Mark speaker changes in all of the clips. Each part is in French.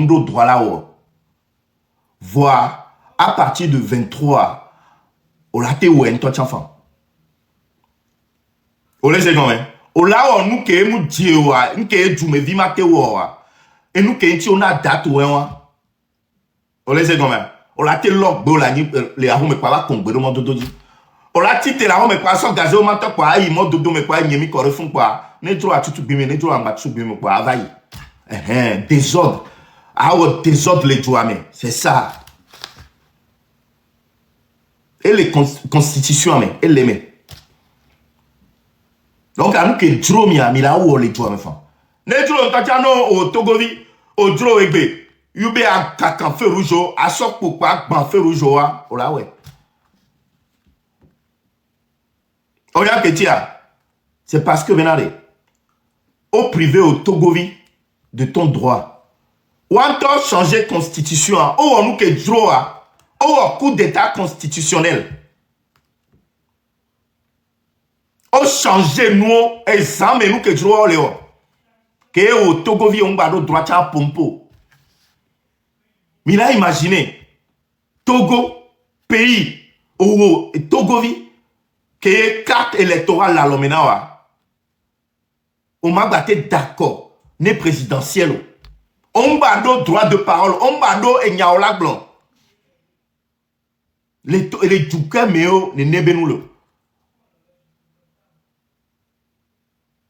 Speaker 1: tondo droit là-haut. Voir à partir de 23, on l'a été où est toi enfant. On laisse quand même. On l'a nous qui est nous dire wa, nous qui est du me vima te wa. Et nous qui est on a date wa. On laisse quand même. On l'a été lock bo la ni les arômes pas Congo de mon dodo. On l'a tité la arôme pas sans gazé au manto quoi, il mon dodo me quoi nyemi correspond quoi. Ne trop à tout bimé, ne trop à match bimé quoi availle. Désordre. Ah ouais, désordre les jouamés, c'est ça. Et les constitutions, elle les met. Donc, à nous que Dromia, Mila ou les jouamés. Ne Dro, Tatiano, au Togovi, au Dro Ebe, Yube a Kakan feu rouge, à sok pourquoi, ban feu rouge, oh là ouais. Oh là que tia, c'est parce que venez au privé, au Togovi, de ton droit. Ou encore changer constitution, ou on nous que droit, ou un coup d'état constitutionnel. Ou changer nous, exemple, nous que droit, léo. Que au Togo vi on bado droit à pompo. Mais là, imaginez, Togo, pays, ou Togo vi, que carte électorale la lomenawa. On m'a battu d'accord, né présidentiel. On bado droit de parole, on bado et nyaola blanc. Les djouka meo ne nebenoulo.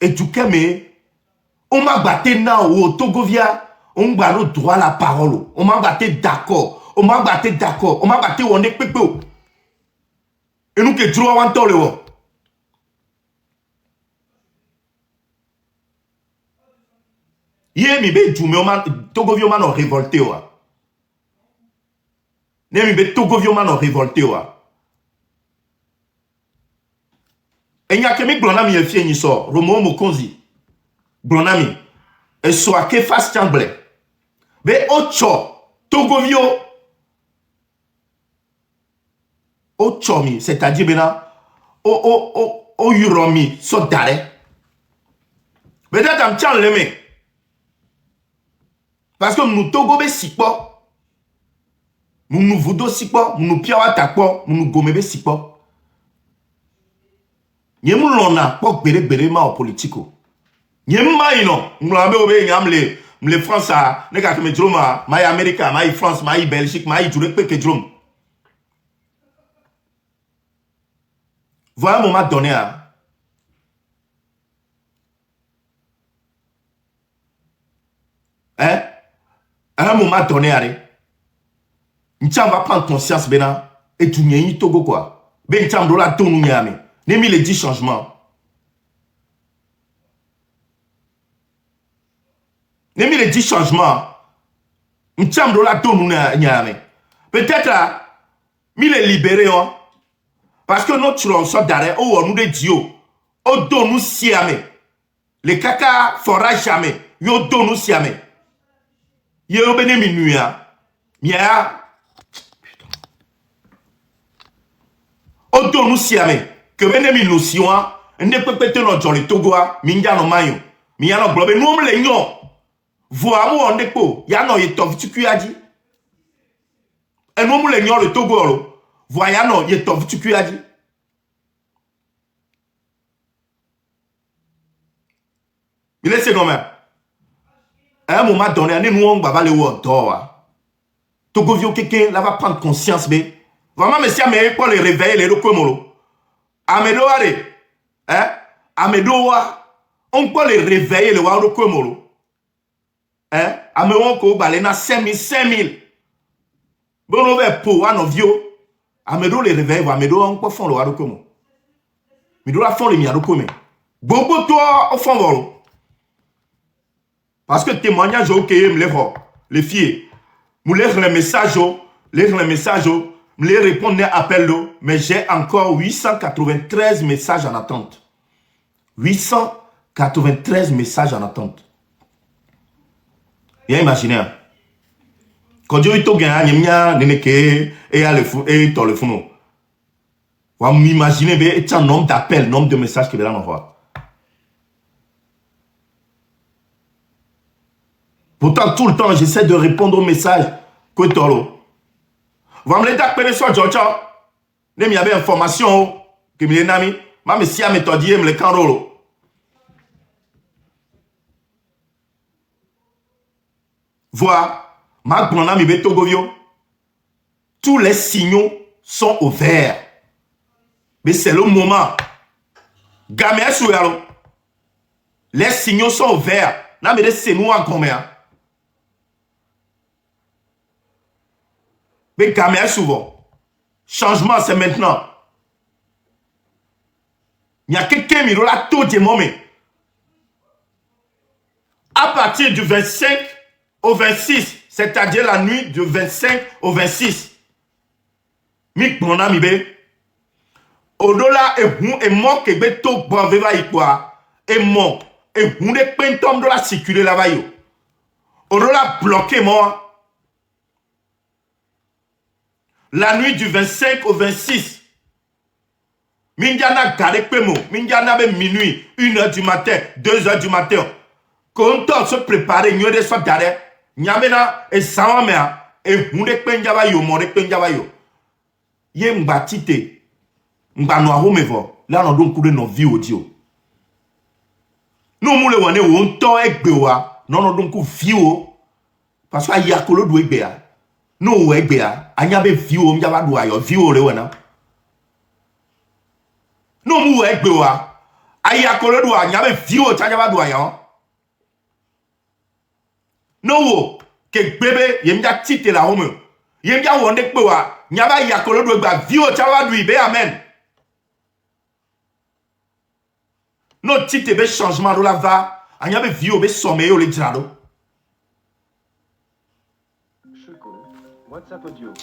Speaker 1: Et djouka me, on m'a battu na ou Togovia, on bado droit à la parole. On m'a battu d'accord, on m'a battu d'accord, on m'a battu on est pepe. Et nous que droit wanto le wo. Yé mi be djoume man Togovio man révolté wa. Ne mi be Togovio man révolté wa. Et nya kemi glonami e fie ni so, Romo Mokonzi. Glonami e so ake fast chamble. Be ocho Togovio ocho mi, c'est-à-dire bena o yuromi so dare. Peut-être am chan leme. Parce que nous Togo be sikpo. Nous vodo sikpo, nous piawa takpo, nous gomebe sikpo. Nyemu lona pok bere ma o politiko. Nyemu ma ino, mlambe obe nyamle, mle France a, ne ka keme droma, ma Amerika, ma France, ma Belgique, ma jure peke drom. Voilà un moment donné à à un moment donné à N'tiam va prendre conscience bena et tu n'y Togo quoi. Ben n'tiam dola tonu nyame. N'emi les 10 changements. N'emi les 10 changements. N'tiam dola tonu nyame. Peut-être là, mi les libérer hein. Parce que notre sort d'arrêt oh nous de dio. O do nous siame. Les caca fera jamais. Yo do nous siame. Yo bene minuya. Mia Odo nous siame que venez nous siwa ne peut peut no jolly togoa minga no mayo mi ya no globe nous le nyon voa mo on depo ya no ye tof tukuaji et nous le nyon le togo lo voa ya no ye tof tukuaji il est comme à un moment donné nous on va aller au toa Togo vio quelqu'un là va prendre conscience mais vraiment, monsieur, mais pour les réveiller, les recomolo. Amedoare, hein? Amedoa, on peut les réveiller, les recomolo. Hein? Amedoa, ko balena 5000. Bon, on va pour un vieux. Amedo les réveille, Amedoa, on peut faire le recomolo. Amedoa font les miadokomé. Bobo, toi, au fond, parce que témoignage, ok, les filles, vous les messages, les messages, me les répondre à appel, mais j'ai encore 893 messages en attente. 893 messages en attente. Bien imaginez. Quand Dieu est au gain, il y a le téléphone. Vous m'imaginez, il y a un nombre d'appels, nombre de messages que vous allez envoyer. Pourtant, tout le temps, j'essaie de répondre aux messages. Que tolo. Vous me l'avez appelé sur Georgia. Il y avait information que me l'ami. Ma si a méthode me le canrolo. Voilà. Ma grande ami Beto Govio. Tous les signaux sont au vert. Mais c'est le moment. Gamé Souyalo. Les signaux sont au vert. N'a mais c'est nous en combien. Mais Gamé souvent. Changement, c'est maintenant. Il y a quelqu'un qui a tout de moment. À partir du 25 au 26, c'est-à-dire la nuit du 25 au 26, mi prona mi be. Odola et mon que be to bon veva ikwa. Et mon et vous ne pentom de la circuler là-bas yo. Odola bloqué moi. La nuit du 25 au 26. Mindiana gade pemo. Mindiana be minuit, 1h du matin, 2h du matin. Quand on se prépare, nous de soit gade. Nyamena et samamea et vous ne penjaba yo, mon de penjaba yo. Ye mbatite. Mba no ahome vo. Là on don couler nos vies audio. Nous moule wane on to egbe wa. Non don ku vie o. Parce que ya kolo do egbe a. No egbe a. Anya be vie o mjaba do ayo vie o le wana. No mu egbe wa. Aya kolo do anya be vie o chajaba do ayo. No wo ke bebe yemja tite la home. Yemja wonde pe wa. Nyaba ya kolo do egba vie o chajaba do ibe amen. No tite be changement do la va. Anya be vie o be sommeil o le dirado.
Speaker 2: WhatsApp audio.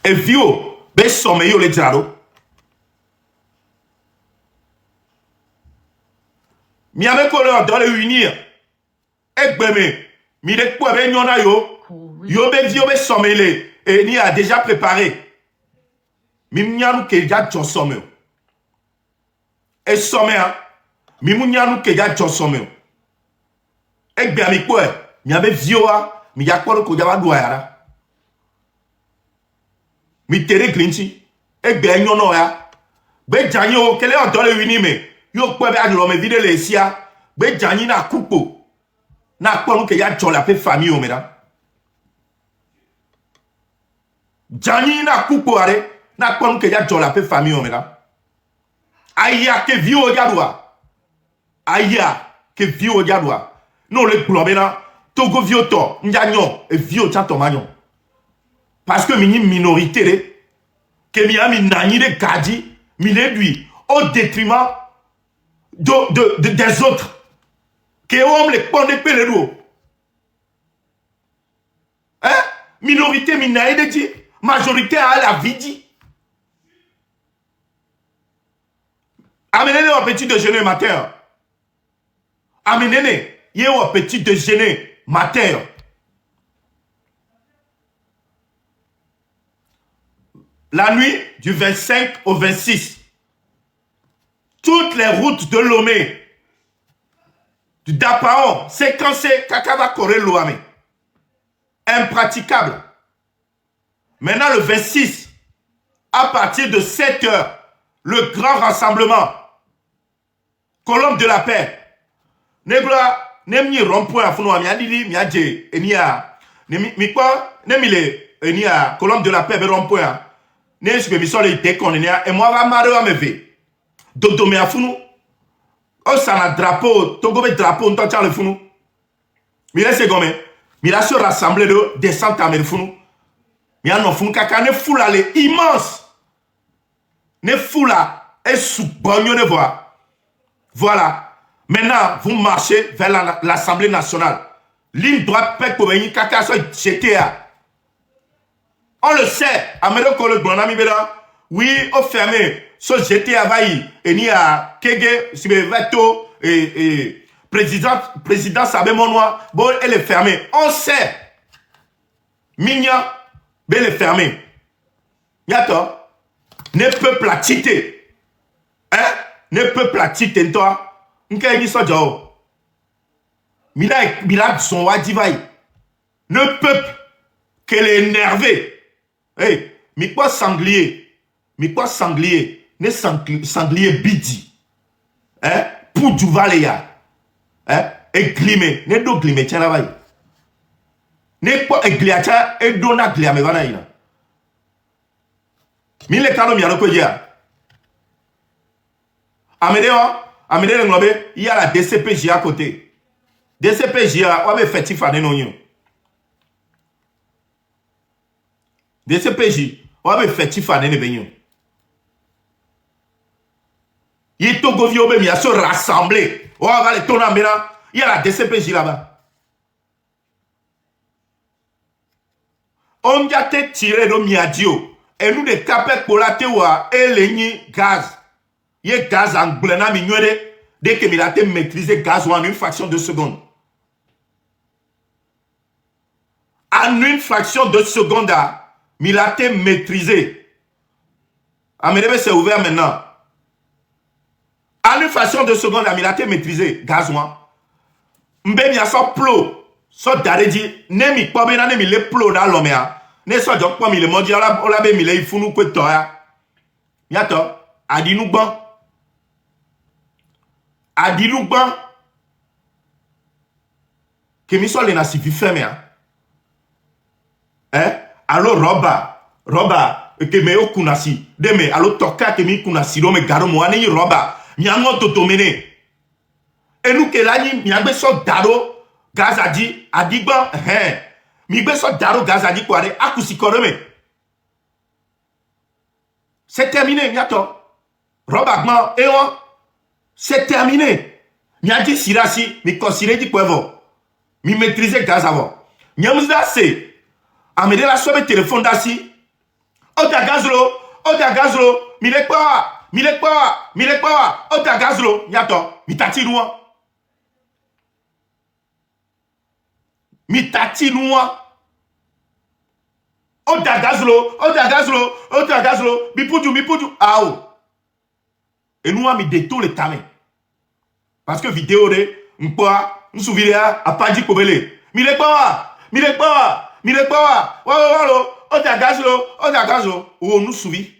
Speaker 1: Et vieux, be sommeil le dirado. Mi ame kolo dans le unir. Et beme, mi de quoi be nyona yo. Yo be vieux be sommeil le. Et ni a déjà préparé. Mi nyanu ke ja jo sommeil. Et sommeil, mi mu nyanu ke ja jo sommeil. Et be mi quoi, mi ame vieux a. Mi ya kwalo ko jaba duayara. Mi tere glinchi. E gbe nyono ya. Gbe janyi o kele o dole wini me. Yo kwe be adlo me vide le sia. Gbe janyi na kupo. Na kwalo ke ya jola pe famille o meda. Janyi na kupo are. Na kwalo ke ya jola pe famille o meda. Aya ke vi o jadwa. Aya ke vi o jadwa. Non le globe na. Togo vioto, njanyo, et vio chato magnon. Parce que mini minorité, que mi a mi nani de gadi, mi réduit au détriment des autres. Que on les pond de pelero. Hein? Minorité, mi nani de dit, majorité à la vie dit. Amenez-les au petit déjeuner matin. Amenez-les, y au petit déjeuner. Matin. La nuit du 25 au 26. Toutes les routes de Lomé, du Dapao, séquencé, Kakava Kore Loame. Impraticable. Maintenant, le 26, à partir de 7 heures, le grand rassemblement. Colombe de la paix. Nebla. Nemni rond-point à fond mi adili mi adje enia mi quoi nemile enia colonne de la paix rond-point ne je me sole déconne enia et moi va marrer à me ve dodo me afunu o sana drapeau togo be drapeau on t'a le funu mi laisse gomme mi la se rassembler de descente à me funu mi an funu kaka ne foula le immense ne foula et sous bonio ne voix voilà. Maintenant, vous marchez vers l'Assemblée nationale. Ligne droite, pek pour venir, kaka so GTA. On le sait, Amérique le Bonami Bela, oui, au fermé, so GTA vaille, et ni à Kege, si veto, et président Sabé Monois, bon, elle est fermée. On sait. Mignon, elle est fermée. Yato, ne peut pas titer. Hein? Ne peut pas titer, toi. Nke ni sojo. Mila son wadivaï. Le peuple qu'elle est énervé. Hey, mais quoi sanglier? Mais quoi sanglier? Ne sanglier bidi. Hein? Pour du valéa. Hein? Et glimé. Ne do glimé tiens là-bas. Ne quoi et gliacha et dona gliame vanaïna. Mille kano miano ko dia. Amede le nglobe, il y a la DCPJ à côté. DCPJ a obe feti fane no nyo. DCPJ obe feti fane ne benyo. Il Togo vi obe mi a se rassembler. On va les tourner maintenant. Il y a la DCPJ là-bas. On y a été tiré de miadio. Et nous des capets pour la tewa et les gaz. Il y a gaz en blena mignonné. Dès que il a été maîtrisé gaz en une fraction de seconde. En une fraction de seconde, il a été maîtrisé. Amédébé c'est ouvert maintenant. En une fraction de seconde, il a été maîtrisé gaz en. Mbé a son plot. Son daredi. Nemi kwa bena nemi le plot dans l'homme. Ne so jok kwa mi le modi ola be mi le ifunu kwe toya. Yato. Adi nou ban. Adi nou ban. Kemi so le na si fi feme. Alo roba. Keme yo kunasi. Deme alo toka kemi kunasi do me garo mo ane yi roba. Nyango toto mene. E nou ke la ni miagbe so daro. Gaz adi. Adi ban. Migbe so daro gaz adi kware. Akusi koreme. C'est terminé, miato. Robagman, eon. C'est terminé. Miadi sirasi, mi considère di kwevo. Mi maîtriser gaz avant. Miamuzda se. Amede la sobe téléphone dasi. Ota gazlo. Mi le kwa. Ota gazlo. Miato. Mi tati noua. Ota gazlo. Mi puju. Ao. Et nous avons mis des taux les tamés. Parce que vidéo de m'souviens à pas dit kobele. Mile kwa. Ota gazlo. Ou nous souvi.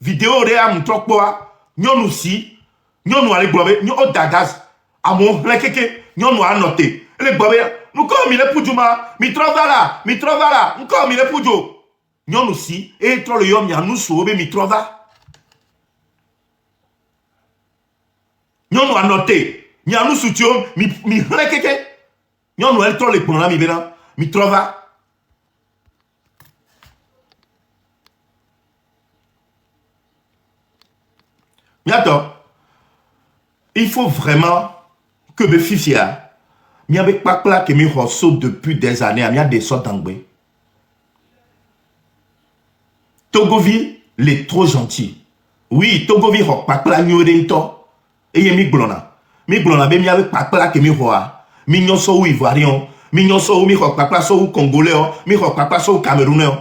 Speaker 1: Vidéo de am trokwa. Nyon nous si. Nyon nous aller globe. Nyon ota gaz. Amon lekeke. Nyon nous anoté. Le globe. Nous comme il est pujuma. Mi trova là. Nous comme il est pujo. Nyon nous si. Et trop le yom ya nous soube mi trova. Nyon nous anoté. Nyon nous soutio. Mi lekeke. Nyon nous el trop le pona mi bena. Mi trova. Bientôt. Il faut vraiment que me fifia. Mi avec pas plat que mi rosso depuis des années. Mi a des sortes d'anglais. Togovi, les trop gentil. Oui, Togovi rock pas plat nyorento. Et mi blona. Mi blona be mi avec pas plat que mi roa. Mi nyoso ou ivoirien. Mi nyoso ou mi rock pas plat so ou congolais. Mi rock pas plat so ou camerounais.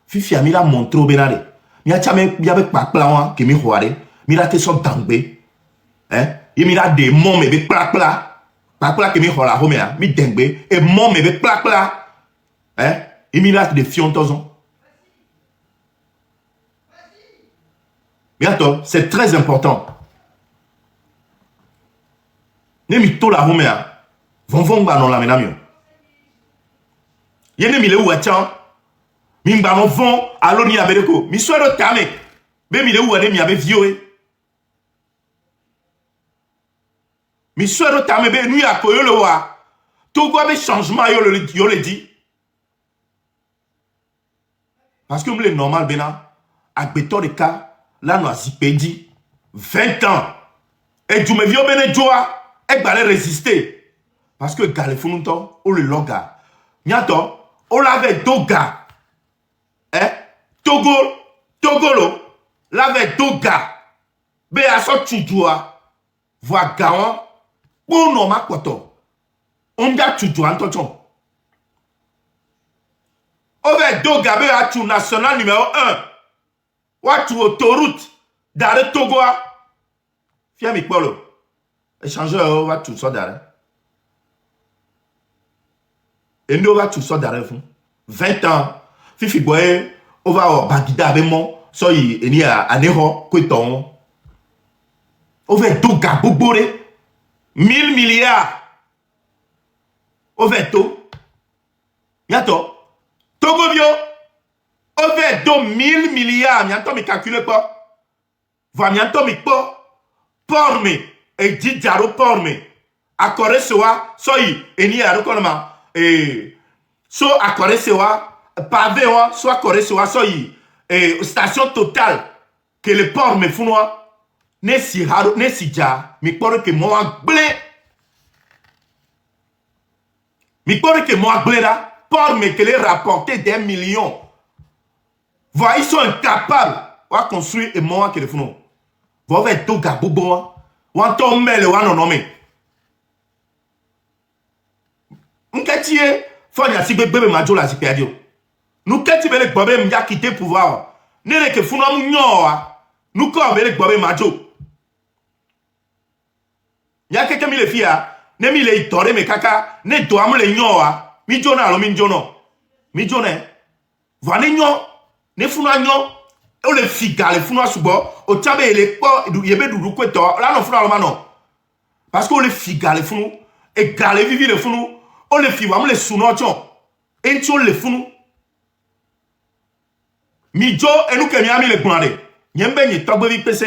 Speaker 1: Fifia mi la montre au benale. Mi a chame mi avec pas plat que mi roa. Mi la te sorte d'anglais. Il mi la des mots mais be plat. Pla que mi rola romea. Mi dengbe. Et mon me be plat. Il mi la des fiontozons. Bientôt, c'est très important. Ne mi to la romea. Von ba non la menamio. Yene mi le ou atchan. Mi ba non von alo ni abereko. Mi soiro tame. Be mi le ou ade mi abe vioé. Mi soiro tame be nu ya ko yo le wa. Togo abe changement yo le dit. Parce que le normal bena ak beto de ka là nous a zipédi 20 ans. Et tu me viens bene joa et balé résister. Parce que Galefununto, ou le loga. Nyato, on l'avait doga. Togolo, l'avait doga. Be a so tudua. Voix gaon. Pour non ma kwato. On ga tudua antochon. Ove doga be a tu national numéro 1. Watu autoroute. Dare Togoa. Fia mi polo. Échangeur, on va tout ça d'arrêt. Et nous, on va tout ça d'arrêt. 20 ans. Fifi boye, on va au Bagdad avec moi. So, il y a un héros, quoi, ton. On va tout gaboubouré. 1000 milliards. On va tout. Yato. Togo bio. On va tout 1000 milliards. Yato, mais calcule pas. Va, yato, mais pas. Porme. Et dit jaro porme. A Corée Sewa. So, il y a un reconnaissement. Et. So, à Corée Sewa. Pavé, soit Corée Sewa. So, station totale. Que le porme fou, ne si haro, ne si ja. Mi kore que moi, blé. Mi kore que moi, blé là. Porme que les rapporter des millions. Voilà, ils sont incapables de construire et moi que le fou. Voilà, tout gaboubo. Wan to mele wan onome. Nketie fonya si bebe majo la si perdio. Nou keti bele gbobe mja quitter pouvoir. Ne que funa mu nyoa. Nou ko bele gbobe majo. Ya keke mi le fia, ne mi le itore me kaka, ne do am le nyoa. Mi jona lo mi jono. Mi jone. Va ne nyo, ne funa nyo. O le figa le funa subo, o tabe le po yebe dudu kweto, la no funa lo mano. Parce que le figa le funu, et gale vivi le funu, o le fiwa le suno chon, et tu le funu. Mi jo enu ke mi ami le gbande. Nyembe ni togbe vi pese,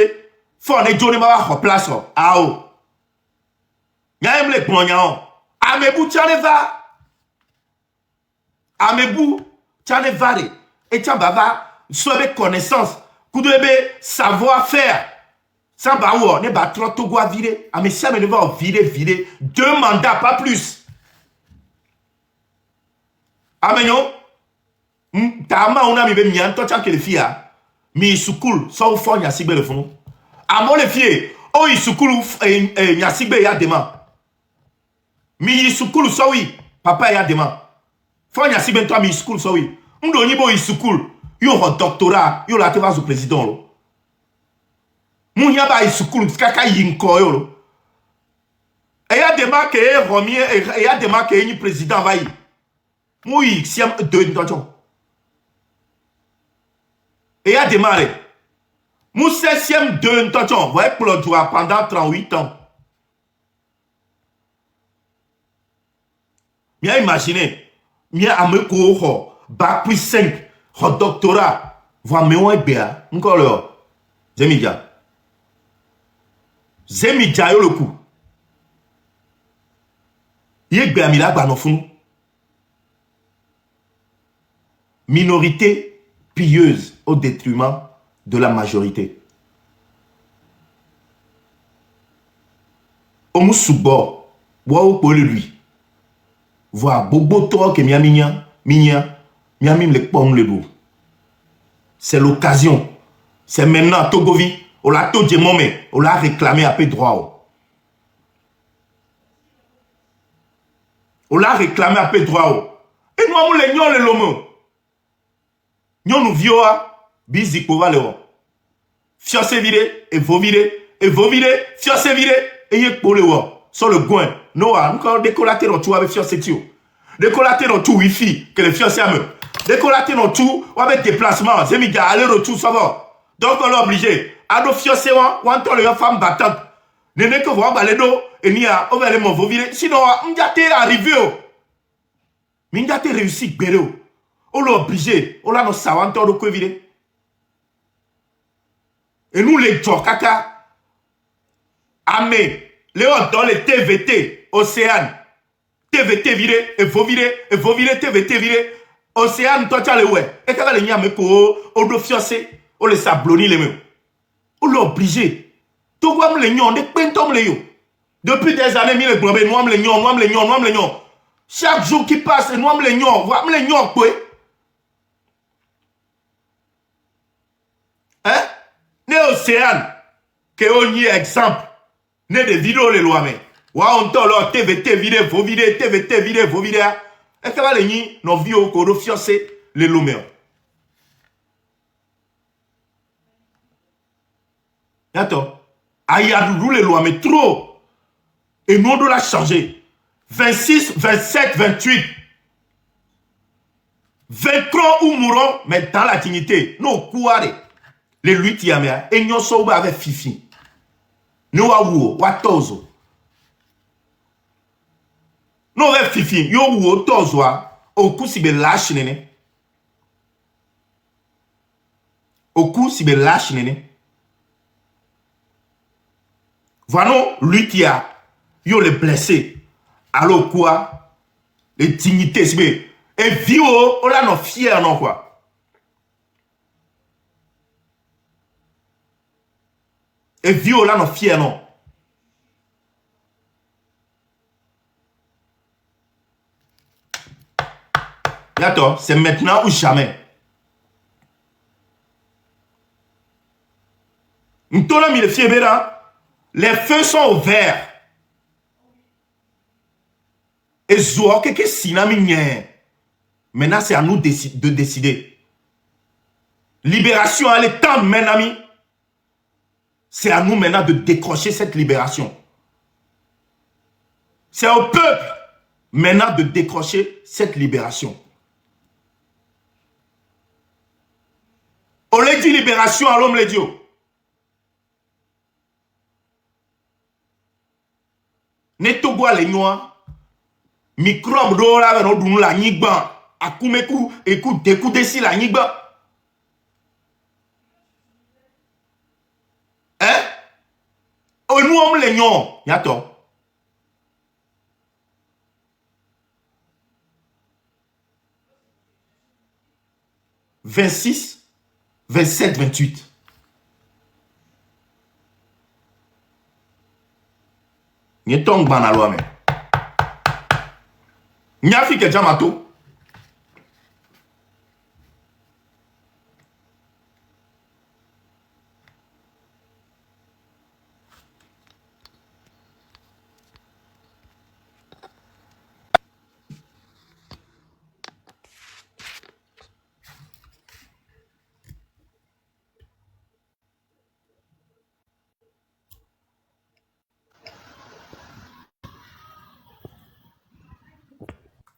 Speaker 1: fo ne jo ne ma wa place ao. Nyam le gbanya on. Amebu chaneva. Amebu chanevare. Et chambava sobe connaissance, kudebe savoir faire. Sans baou, ne bat trop Togo à virer. Ah, mais ça me va virer. 2 mandats, pas plus. Ah, mais non. Tama, on a mis bien, toi, tu as que les filles, mi sukul, ça au fond, il y a si belle fond. Ah, mon les filles, oh, il sukul, il y a si belle, il y a demain. Mi sukul, ça oui, papa, il y a demain. Fond, il y a si belle, toi, mi sukul, ça oui. M'don y bo, il sukul, il y a un doctorat, il y a la teva au président, Mounya ba isukulu kaka yinko yo. Et ya dema ke romier et ya dema ke ni président va yi. Moui siam de ndonjon. Et ya démarré. Mou 16e de ndonjon, voyez pour le droit pendant 38 ans. Mia imaginez, mia ameko ho bac plus 5, ho doctorat, voit me on bea, encore là. Zemidja yo le coup. Yek be amila ba no funu. Minorité pilleuse au détriment de la majorité. Omu subo, wa o pole lui. Voir bobo to ke miya le pom le do. C'est l'occasion. C'est maintenant Togovi. On l'a tout dit, on l'a réclamé à peu droit. On l'a réclamé à peu droit. Et nous avons les nions les lomo. Nions nous vioa, bizi pour valer. Fiancé viré, et vos viré, fiancé viré, et yek pour le wa. Sur le coin. Noah, nous avons décollaté dans tout avec fiancé tio. Décollaté dans tout wifi, que les fiancés amènent. Décollaté dans tout, avec déplacement. C'est mis à aller-retour, ça va. Donc on l'a obligé. Ado fiancé ou anto le femme battante. Nene que vous avez do et ni a over mon vovire. Sinon m'jate arrivé. M'jate réussi béré. On l'a obligé. On l'a no sawanto do vire. Et nous les jokaka. Amé. Léon dans les TVT Océane. TVT viré et vovire TVT viré. Océane toi tu as le ouais. Et quand les nyame ko odo fiancé, on les sabloni les mêmes. On l'a obligé. Tout le monde les nions, des pentom les yo. Depuis des années, nous les nions. Chaque jour qui passe, nous les nions, quoi. Hein? Né Océane, que on y exemple. Né des vidéos les lois, mais. Wa on t'en leur TVT vidéo, vos vidéos, TVT vidéo, vos vidéos. Et que va les nions, nos vieux, qu'on a fiancé, les loméens. Attends. Ayadou les lois, mais trop. Et nous, on doit la changer. 26, 27, 28. Vaincrons ou mourons, mais dans la dignité. Nous, quoi, les luttes, et nous sommes avec Fifi. Nous, wa tozo. Nous, avec Fifi, nous, tozo, au coup, si be lâche, nene. Au coup, si be lâche, nene. Voilà, lui qui a, yo les blessés. Alors quoi? Les dignités, c'est bien. Et vieux, on l'a non fier, non quoi. Et vieux, on l'a non fier, non. D'accord, c'est maintenant ou jamais. Les feux sont ouverts. Et zo, que sinami nye. Maintenant, c'est à nous de décider. Libération, elle est temps, mes amis. C'est à nous maintenant de décrocher cette libération. C'est au peuple maintenant de décrocher cette libération. On l'a dit libération à l'homme, les dieux. Netogwa les noirs, microbe d'ora no dunu la nyigba, akumeku eku deku desi la nyigba. Hein? Oh nous on les nyon, yato. « 26, 27, 28. Nye tong bana loi, mais. Nya fi ke jamato.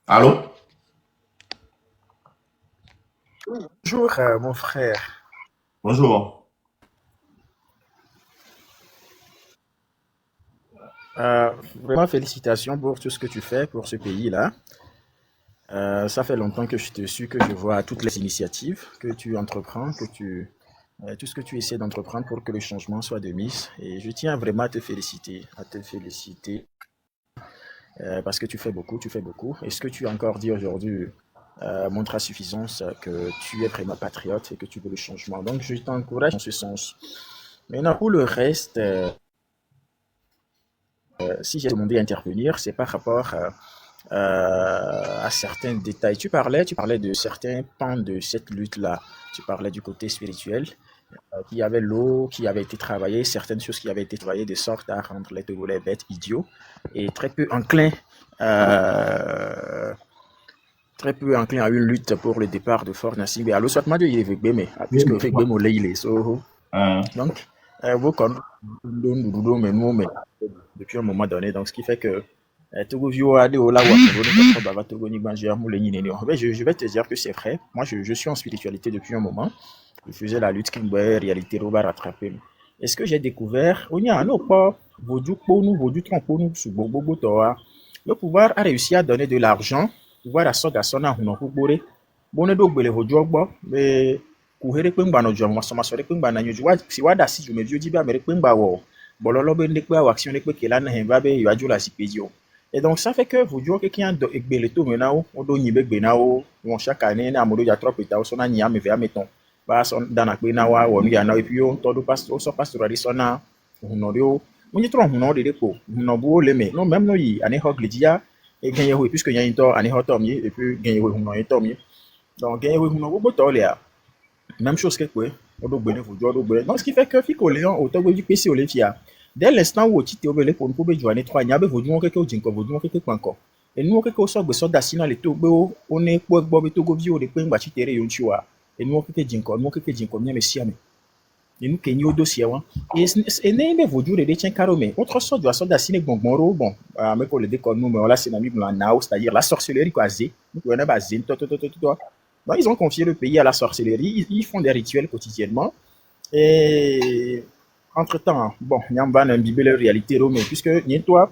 Speaker 1: Allô?
Speaker 2: Bonjour, mon frère.
Speaker 1: Bonjour.
Speaker 2: Vraiment félicitations pour tout ce que tu fais pour ce pays-là. Ça fait longtemps que je te suis, que je vois toutes les initiatives que tu entreprends, tout ce que tu essaies d'entreprendre pour que le changement soit de mise. Et je tiens vraiment à te féliciter, parce que tu fais beaucoup, tu fais beaucoup. Et ce que tu as encore dit aujourd'hui montre à suffisance que tu es vraiment patriote et que tu veux le changement. Donc je t'encourage dans ce sens. Maintenant, pour le reste, si j'ai demandé à intervenir, c'est par rapport à certains détails. Tu parlais de certains pans de cette lutte-là. Tu parlais du côté spirituel, qu'il y avait l'eau qui avait été travaillée, certaines choses qui avaient été travaillées de sorte à rendre les Togolais bêtes, idiots, et très peu enclins à une lutte pour le départ de Fort Nassim. Alors, soit moi, il est mais puisque il est so. Donc, depuis un moment donné, donc ce qui fait que je vais te dire que c'est vrai. Moi, je suis en spiritualité depuis un moment. Je faisais la lutte Kimber, réalité Roba rattrapé. Est-ce que j'ai découvert le pouvoir a réussi à donner de l'argent, pouvoir à Sogasona Hunokubore, Bonedo Belehojogbo, mais Kuhere Pembano Jom, Somasore Pembana, si Wada si je me dis bien, mais Pembawo, Bololo Benekwa, Action Nekelana, Hembabe, Yajula Sipedio. Et donc, ça fait que vous dites que quelqu'un de Beleto Menao, on doit y Benao, on chaque année, à Molo Yatrop et Taosona Niam et Vermeton. Dans la Benawa, ou Yana, et puis on tourne pastorali sona, Honorio, on y trompe, on de dépôt, on beau l'aimer. Non, même nous, il y a un hog Lydia, et gagner, puisque y a une temps, un hotomi, et puis gagner, on a un tomi. Donc, gagner, on a beaucoup de même chose que quoi, on doit bonner, vous doit bonner. Donc, ce qui fait que Fico Léon, au top du PC au Léfia, dès l'instant où tu t'es obligé pour nous pouvoir jouer 3 n'y avait vous dire quelque chose, vous dire quelque chose encore. Et nous, quelque chose, besoin d'assiner les Togo, on est pour Bob et Togo Vio, les points bâtis terre et on tue. Et nous, quelque jinko, nous, quelque jinko, bien, mais si, et nous kenyo dossier wa et ne be vodu de tien karome autre sorte de sorte d'assine bonbonro bon mais pour le décor nous mais là c'est nami blanc nao c'est-à-dire la sorcellerie quoi zé nous on a basé toi donc ils ont confié le pays à la sorcellerie ils font des rituels quotidiennement et entre-temps bon nyamba na bible réalité mais puisque toi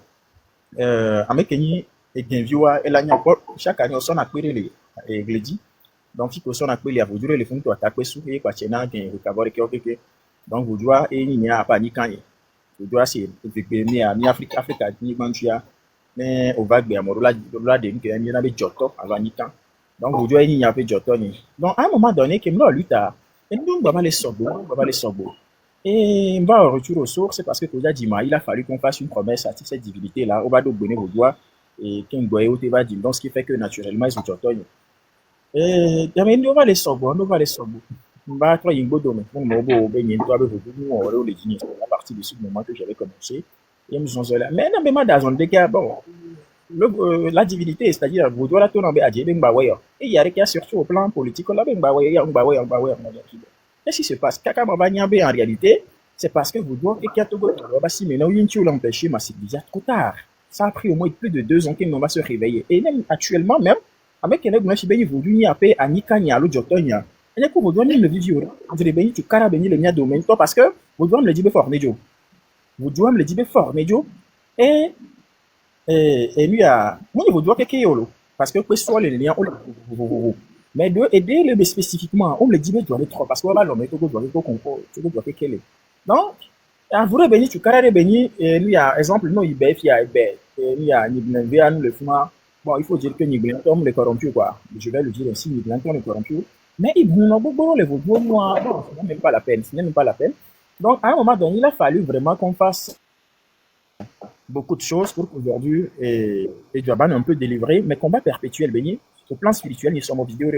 Speaker 2: avec Kenny et Genviwa et la chaque année on s'en a pris les église donc il faut s'en appeler à vous durer les fonds to attaquer sous et quoi tena gen recover que donc vous doit et ni a pas ni kan vous doit c'est ni a ni Afrique ni manchia mais au vague à morola de que ni na be joto avant ni kan donc vous doit ni a pe joto ni donc à un moment donné que nous lutte et nous on va les sobo et on va retour aux sources c'est parce que Koja Dima il a fallu qu'on fasse une promesse à cette divinité là on va donc donner vos doigts et qu'un goyo te va dire donc ce qui fait que naturellement ils ont joto on va les sobo bah toi il bodo mais mon mobo ben toi avec vous on aurait les dîners la partie de ce moment que j'avais commencé et nous sommes là mais non mais moi dans un cas bon la divinité c'est-à-dire vous doit la tourner à Dieu ben bah ouais et il y a rien surtout au plan politique là ben bah ouais qu'est-ce qui se passe kaka ma en réalité c'est parce que vous doit que Katogo bah si maintenant une tu l'empêcher mais c'est déjà trop tard ça a pris au moins plus de 2 ans qu'il va se réveiller et même actuellement même avec les gens qui vous n'y a pas à ni kanya lo jotonya et que vous donnez le vidéo vous devez béni tu cara béni le mien domaine toi parce que vous doit me le dire fort nejo vous doit me le dire fort nejo et lui a moi vous doit que yolo parce que questo les liens mais de aider le spécifiquement on me le dit doit aller trop parce que va l'homme doit que quel est donc en vrai béni tu cara béni et lui a exemple non il bf il lui a ni bien le fuma bon il faut dire que Niglanton est corrompu quoi je vais le dire ainsi Niglanton est corrompu mais il n'a pas les vaudous noirs bon ce n'est même pas la peine donc à un moment donné il a fallu vraiment qu'on fasse beaucoup de choses pour qu'aujourd'hui et Djaban un peu délivré mais combat perpétuel béni au plan spirituel nous sommes en vidéo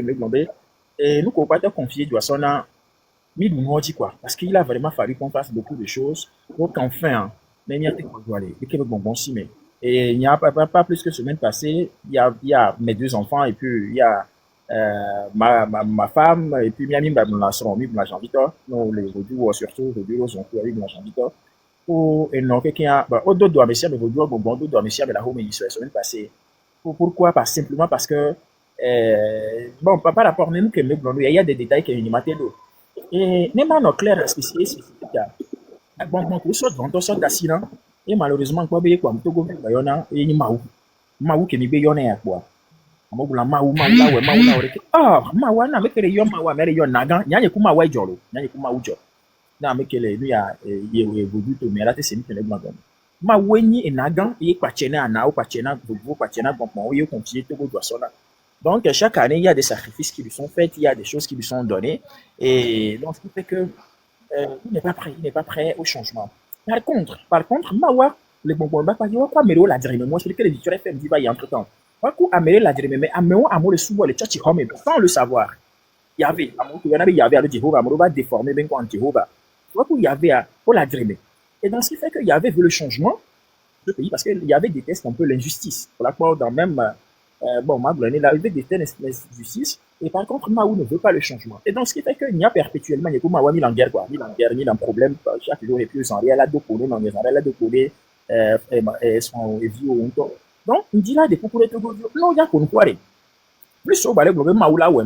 Speaker 2: et nous combattons confier Djassona mis nous dit quoi parce qu'il a vraiment fallu qu'on fasse beaucoup de choses pour qu'enfin mais il y a des quoi aller et que bon si mais et il n'y a pas plus que semaine passée, il y a mes 2 enfants et puis il y a ma femme et puis Miami m'a Jean Victor, non les audio surtout les audio sont avec Jean Victor. Ou et non quelqu'un au dos doit monsieur mais audio bon doit monsieur mais la home la semaine passée. Pourquoi pas simplement parce que bon par rapport nous que il y a des détails qui est limité d'eau. Et même en clair spécifique bon pour ça dans sorte d'accident et malheureusement quoi be kwa mtogo bayona e ni mau ke ni be yona ya kwa amobula mau la we mau na oreke mau na mekere yo mau mere yo naga nyanye kuma wa joro nyanye kuma ujo na mekele nu ya ye vodu to mera te semi tele gbagan ma wenyi enagan e kwachena na o kwachena vodu kwachena bon yo confier to go sona donc chaque année il y a des sacrifices qui lui sont faits il y a des choses qui lui sont données et donc ce qui fait que il n'est pas prêt au changement. Par contre, mawa le bonbon ba pas yo quoi mero la dire mais moi je que les victoires FM dit va y entre temps. Quoi coup amere la dire mais ameo amo le sous le tchachi home sans le savoir. Il y avait amo que il y avait le Jéhovah amo va déformer ben quand Jéhovah. Quoi coup il y avait pour la dire et dans ce qui fait que il y avait vu le changement de pays parce qu'il y avait des tests un peu l'injustice. Pour la quoi dans même bon ma blonde il avait des tests l'injustice et par contre Maou ne veut pas le changement. Et donc ce qui fait qu'il y a perpétuellement il y a comme mis en guerre quoi, mis en guerre, mis en problème chaque jour et puis en réel à deux coller dans les arrêts là de coller son vieux ou donc il dit là des pour les tout non il y a qu'on quoi plus au balai global Maou là ouais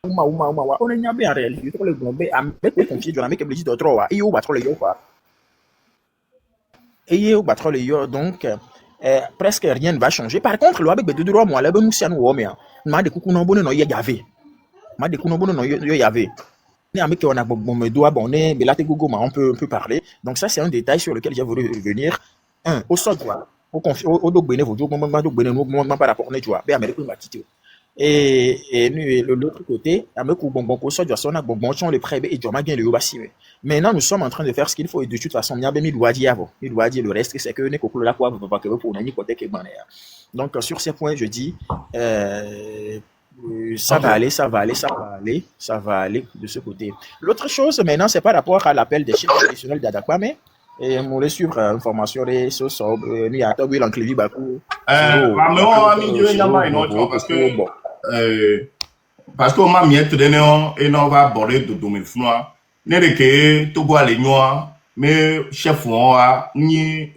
Speaker 2: Maou on est bien en réalité pour le global à mettre confier dans la mec obligé de trop et au battre le yo quoi et au battre le yo donc presque rien ne va changer. Par contre, le avec de droit moi là ben nous sian wo me ma de kuku no bono no ye yave. Ma de kuku no bono no ye yave. Ni avec on a bon me doit bonner mais là te gogo on peut parler. Donc ça c'est un détail sur lequel j'ai voulu revenir. Au sol quoi. Au do bene vous do par rapport ne joie. Be Amérique ma tito. Et l'autre côté, avec bon ça doit sonner bon le prêt et Joma gain le yobasi. Maintenant nous sommes en train de faire ce qu'il faut et de toute façon il doit dire le reste c'est que ne kokolo la quoi pas que pour nani côté que banaya. Donc sur ces points je dis ça va aller de ce côté. L'autre chose maintenant c'est par rapport à l'appel des chefs traditionnels d'Adakwa mais et on les suivre information des sauces ni à tabu l'enclevi baku
Speaker 1: mais on a mis Dieu dans une autre parce que on m'a mis et on va aborder de domaine froid ne de ke Togo ale nyoa me chef wa ni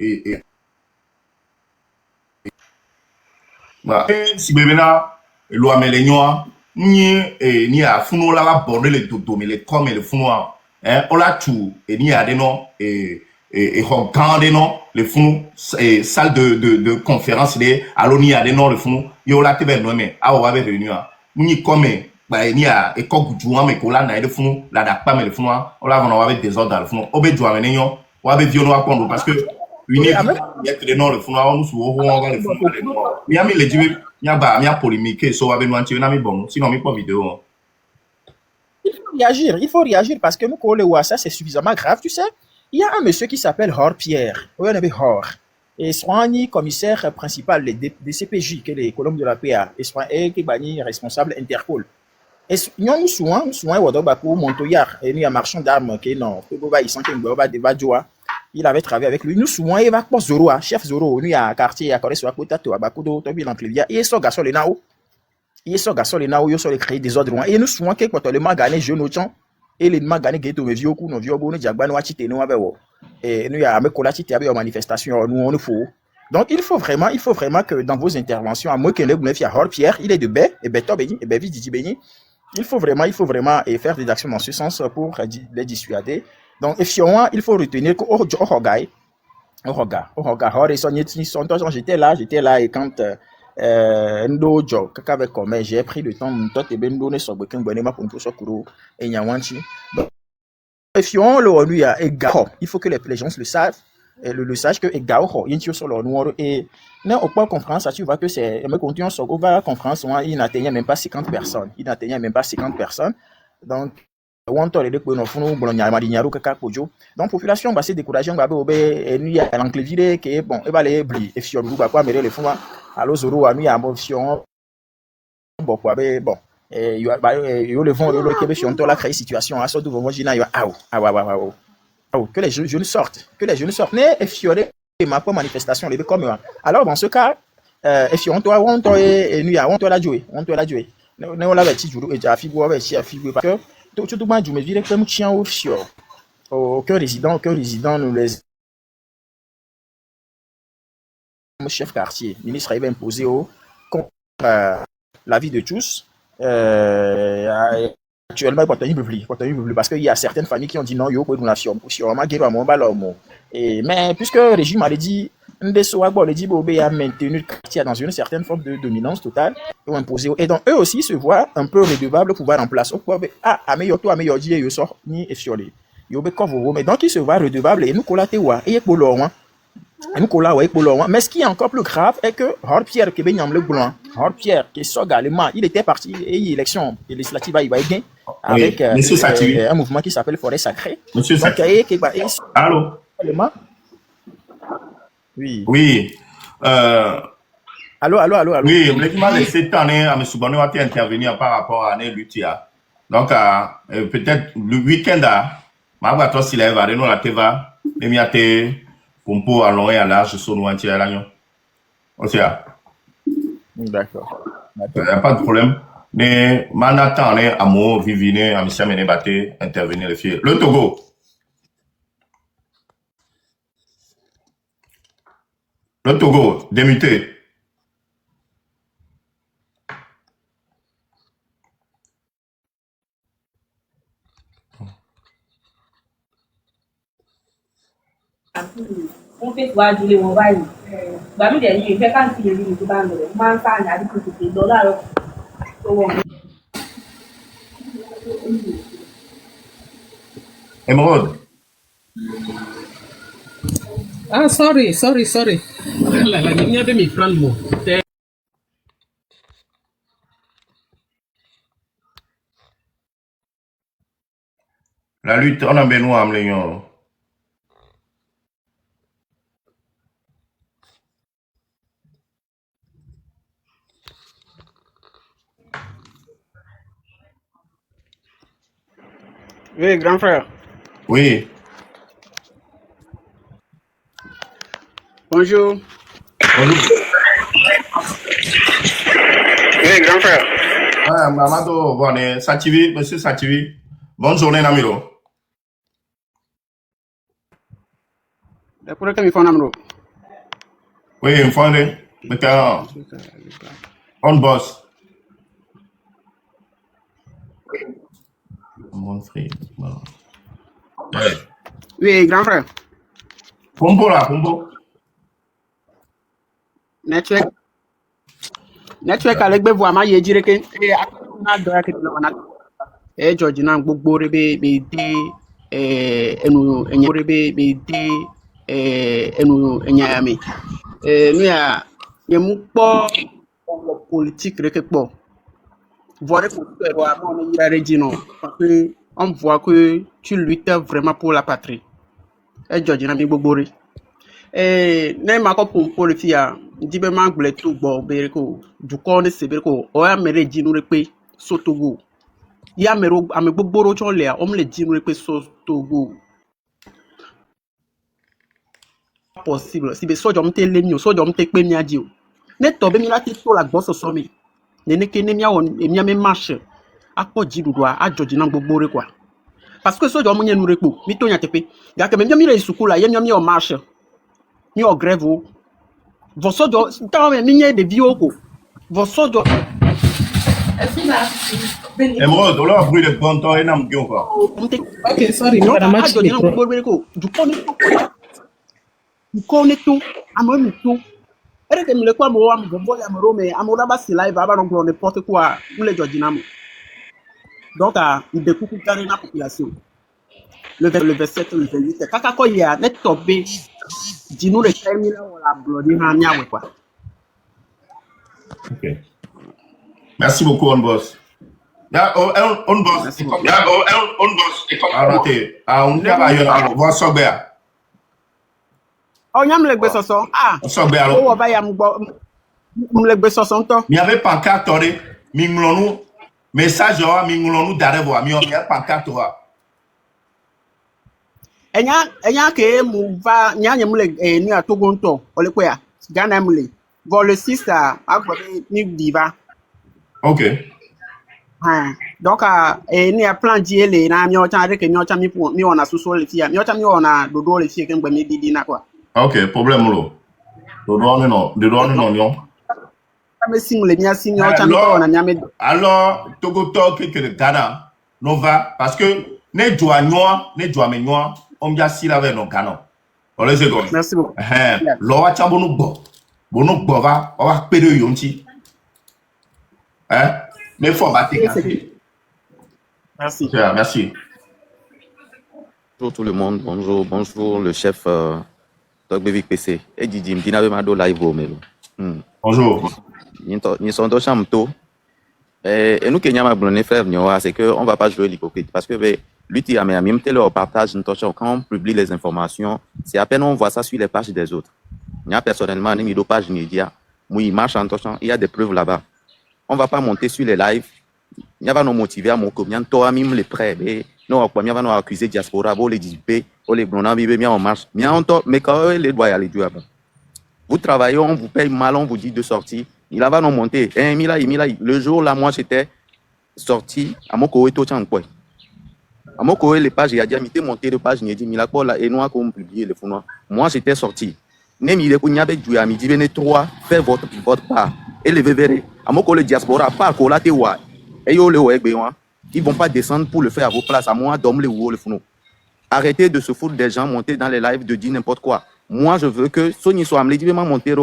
Speaker 1: ba si bebena lo amele nyoa ni a funu la ba border le dodo me le comme le funu ola tu ni a de no regardez non le funu salle de conférence de aloni a de no le funu yo la te be no me a wa be réunion ni comme ba ni a e ko guju me ko la na de funu la da pa me le funu ola vona wa be désordre le funu obe ju amene nyo wa be viono akondo parce que
Speaker 2: Oui,
Speaker 1: une il y a que de no le funu on su wo on va le funu mi ami le jibe mi a polémique so wa be no anti na mi bon sinon mi pas vidéo.
Speaker 2: il faut réagir parce que nous, ça c'est suffisamment grave, tu sais. Il y a un monsieur qui s'appelle Hor Pierre, oui, on avait Hor, et soit commissaire principal des CPJ, qui est les colonnes de la PA, et soit qui est responsable Interpol. Et nous souvent, pour Montoyard, et nous, un marchand d'armes, qui est non, il avait travaillé avec lui. Nous souvent, il va pas Zoro, chef Zoro, nous, à quartier, à Corée, sur Akotato, à Bakudo, Tobi, l'Enclivia, et son garçon, les Nao. Il sont garçons les nao yo sont les créer des ordres et nous souvent que quand le ma gagné jeune autant et les ma gagné geto me vieux coup no vieux bon jagba no achite no abewo et nous ya me kola chite abe manifestation nous on le faut. Donc il faut vraiment que dans vos interventions à moi que le gnef ya Hor Pierre il est de baie et beto béni et bevi didi béni il faut vraiment et faire des actions dans ce sens pour les dissuader. Donc il faut retenir que Ohogai Hor et son j'étais là et quand ndo jo kaka avec comme j'ai pris le temps toi te bendo ne so bekin bonema pour so kuro et nyawanchi fion le onu ya egao il faut que les gens le savent le sachent que egao yinti sur le noir et non au point conférence tu vois que c'est me continue sur va conférence il n'atteignait même pas 50 personnes donc wonto le ko no funu bolonya madinyaru kaka pojo donc population va se décourager on va be nu ya l'enclevire que bon e va les bli et fion ba kwa mere le funu alors Zoro a mis en motion bon quoi bon yo le vont le kebe fion to la créer situation à so de moi jina yo que les jeunes sortent mais et fioré ma pas manifestation les comme alors dans ce cas et fion to on to et nu ya on to la jouer ne on la beti juru et ja fibo ba chi afibo parce que tout ma me dire comme chien au fio aucun résident nous les chef quartier ministre avait imposé contre la vie de tous actuellement parce qu'il y a certaines familles qui ont dit non yo pour la fiom et mais puisque le régime a dit a maintenu le quartier dans une certaine forme de dominance totale et donc eux aussi se voient un peu redevables pour pouvoir en place mais donc ils se voient redevables et nous collater et mais ce qui est encore plus grave est que Hor Pierre Hor Pierre qui est il était parti et l'élection législative il va gagner avec un mouvement qui s'appelle Forêt Sacrée.
Speaker 1: Monsieur Sacré. Allô? Oui.
Speaker 2: Allô.
Speaker 1: Oui, je m'a laissé temps à me souvenir à intervenir par rapport à Lutia. Donc, peut-être le week-end, ma voiture s'il est va nous la teva, et m'y a été pompo à long et à large sur nous entier à l'agnon.
Speaker 2: D'accord.
Speaker 1: Il n'y a pas de problème. Mais maintenant, à moi, vivine, à monsieur Ménébaté, intervenir les filles. Le Togo. Démuté.
Speaker 3: On fait quoi du les envahir. Bah nous dernier fait quand il est venu tout bande man ça n'a dit que c'était $.
Speaker 1: Émeraude.
Speaker 4: Ah, sorry. La niña de mi fralmo.
Speaker 1: La lutte, on a besoin à m'léon.
Speaker 5: Oui, grand frère.
Speaker 1: Oui.
Speaker 5: Bonjour. Oui, grand frère.
Speaker 1: Mamadou, monsieur Sativi. Bonne journée, Namiro.
Speaker 5: Le pour que mi fona mro.
Speaker 1: Oui, il me faut mais on boss. Mon frère. Bon. Ouais.
Speaker 5: Oui, grand frère.
Speaker 1: Pombo là, pombo.
Speaker 5: Network alegbe vo ama ye jire ke na do ya ke no na George na gbogbo rebe be de enu enye rebe be de enu enyame nu ya ye mu po politique reke po voir que tu dois avoir une hiérarchie non parce que on voit que tu luttes vraiment pour la patrie et George na bi gbogbo re na ma ko pompo le fia di be ma gble to gbo be ko du ko ne se be ko o ya mere ji nu re pe so Togo ya mero ame gbogbo ro cho le o mle ji nu re pe so Togo possible si be so jo mte le mi o so jo mte pe mi aji o ne to be mi lati to la gbo so mi ne ke ne mi awon emi ame marche apo ji dudu a George na gbogbo re kwa parce que so jo mo yen nu re po mi to yan tepe ga ke me mi re sukula ye mi o marche mi o grève o vo so jo ta me mi nye de vi o ko vo so jo
Speaker 1: Emerald, on a brûlé le bon temps et n'a pas
Speaker 5: mte
Speaker 4: Ok, sorry,
Speaker 5: no
Speaker 4: Madam
Speaker 5: a
Speaker 4: Machi
Speaker 5: George na
Speaker 4: Pro.
Speaker 5: gbogbo re ko du ko ne to amo mi to ere ke mi le kwa mo am go ya mo rome amo la ba si live aba no gro n'importe quoi ou le George na mo donc il découpe carré la population le 27 le 28 kaka ko ya ne to be di nu le termi la wala bloody ha nya we kwa
Speaker 1: Ok. Merci beaucoup, on boss. Ya, on boss.
Speaker 5: Merci beaucoup.
Speaker 1: Ya, on boss. Arrêtez. Ah, on va y voir ça bien.
Speaker 5: o nyam le gbe soso
Speaker 1: Ça bien
Speaker 5: o wo ba ya mgbo le gbe soso nto
Speaker 1: Mi avait pancarte, mi nglonou, message, mi nglonou d'arrêt, mi avait pancarte.
Speaker 5: enya ke mu va nya nya mu le ni atogo nto o le kwa Ghana mu le vol le 6 agbo ni diva
Speaker 1: Ok.
Speaker 5: donc ni a plan di ele na mi o chan re ke mi o chan mi wona suso le fia mi o chan mi wona dodo le fia ke ngbe mi didi na kwa
Speaker 1: Ok, problème lo. De droit non.
Speaker 5: me sim le mi asim mi o chan mi wona mi ame
Speaker 1: Alors, Togo Tok que le Ghana, non va, parce que ne doit me noir, on vient si la veille non Ghana. On les secondes.
Speaker 5: merci beaucoup
Speaker 1: L'oa chabonu bo va, on va péder yonti. Mais faut battre.
Speaker 5: merci
Speaker 1: Merci.
Speaker 6: Bonjour tout le monde, bonjour le chef Dogbevic PC. Et Didi, m'dina be mado live au melo.
Speaker 1: Bonjour.
Speaker 6: Ni sont dans chamto. Et nous Kenya ma blonné frère nyoa, c'est que on va pas jouer l'hypocrite parce que lui tu a même tel au partage quand on publie les informations, c'est à peine on voit ça sur les pages des autres. Moi personnellement, ni do page ni dia, moi il marche en touchant, il y a des preuves là-bas. On va pas monter sur les lives. Il va nous motiver à mon combien toi même les prêts non quoi va nous accuser diaspora les disper les blonds vivre bien en marche mais quand les doit y aller du avant vous travaillez on vous paye mal on vous dit de sortir il va nous monter le jour là moi j'étais sorti à mon côté tout en quoi à mon côté les pages il y a diamité monter de page il dit mila quoi là et nous comme publier les fonds moi j'étais sorti nem il est qu'on y avait du à midi venez trois faire votre part et les verrez à mon côté diaspora pas qu'on l'a té ouais et yo le ouais ils vont pas descendre pour le faire à vos places. À moi, dormir les fous. Arrêtez de se foutre des gens, monter dans les lives, de dire n'importe quoi. Moi, je veux que Sony soit amené, dit, monter,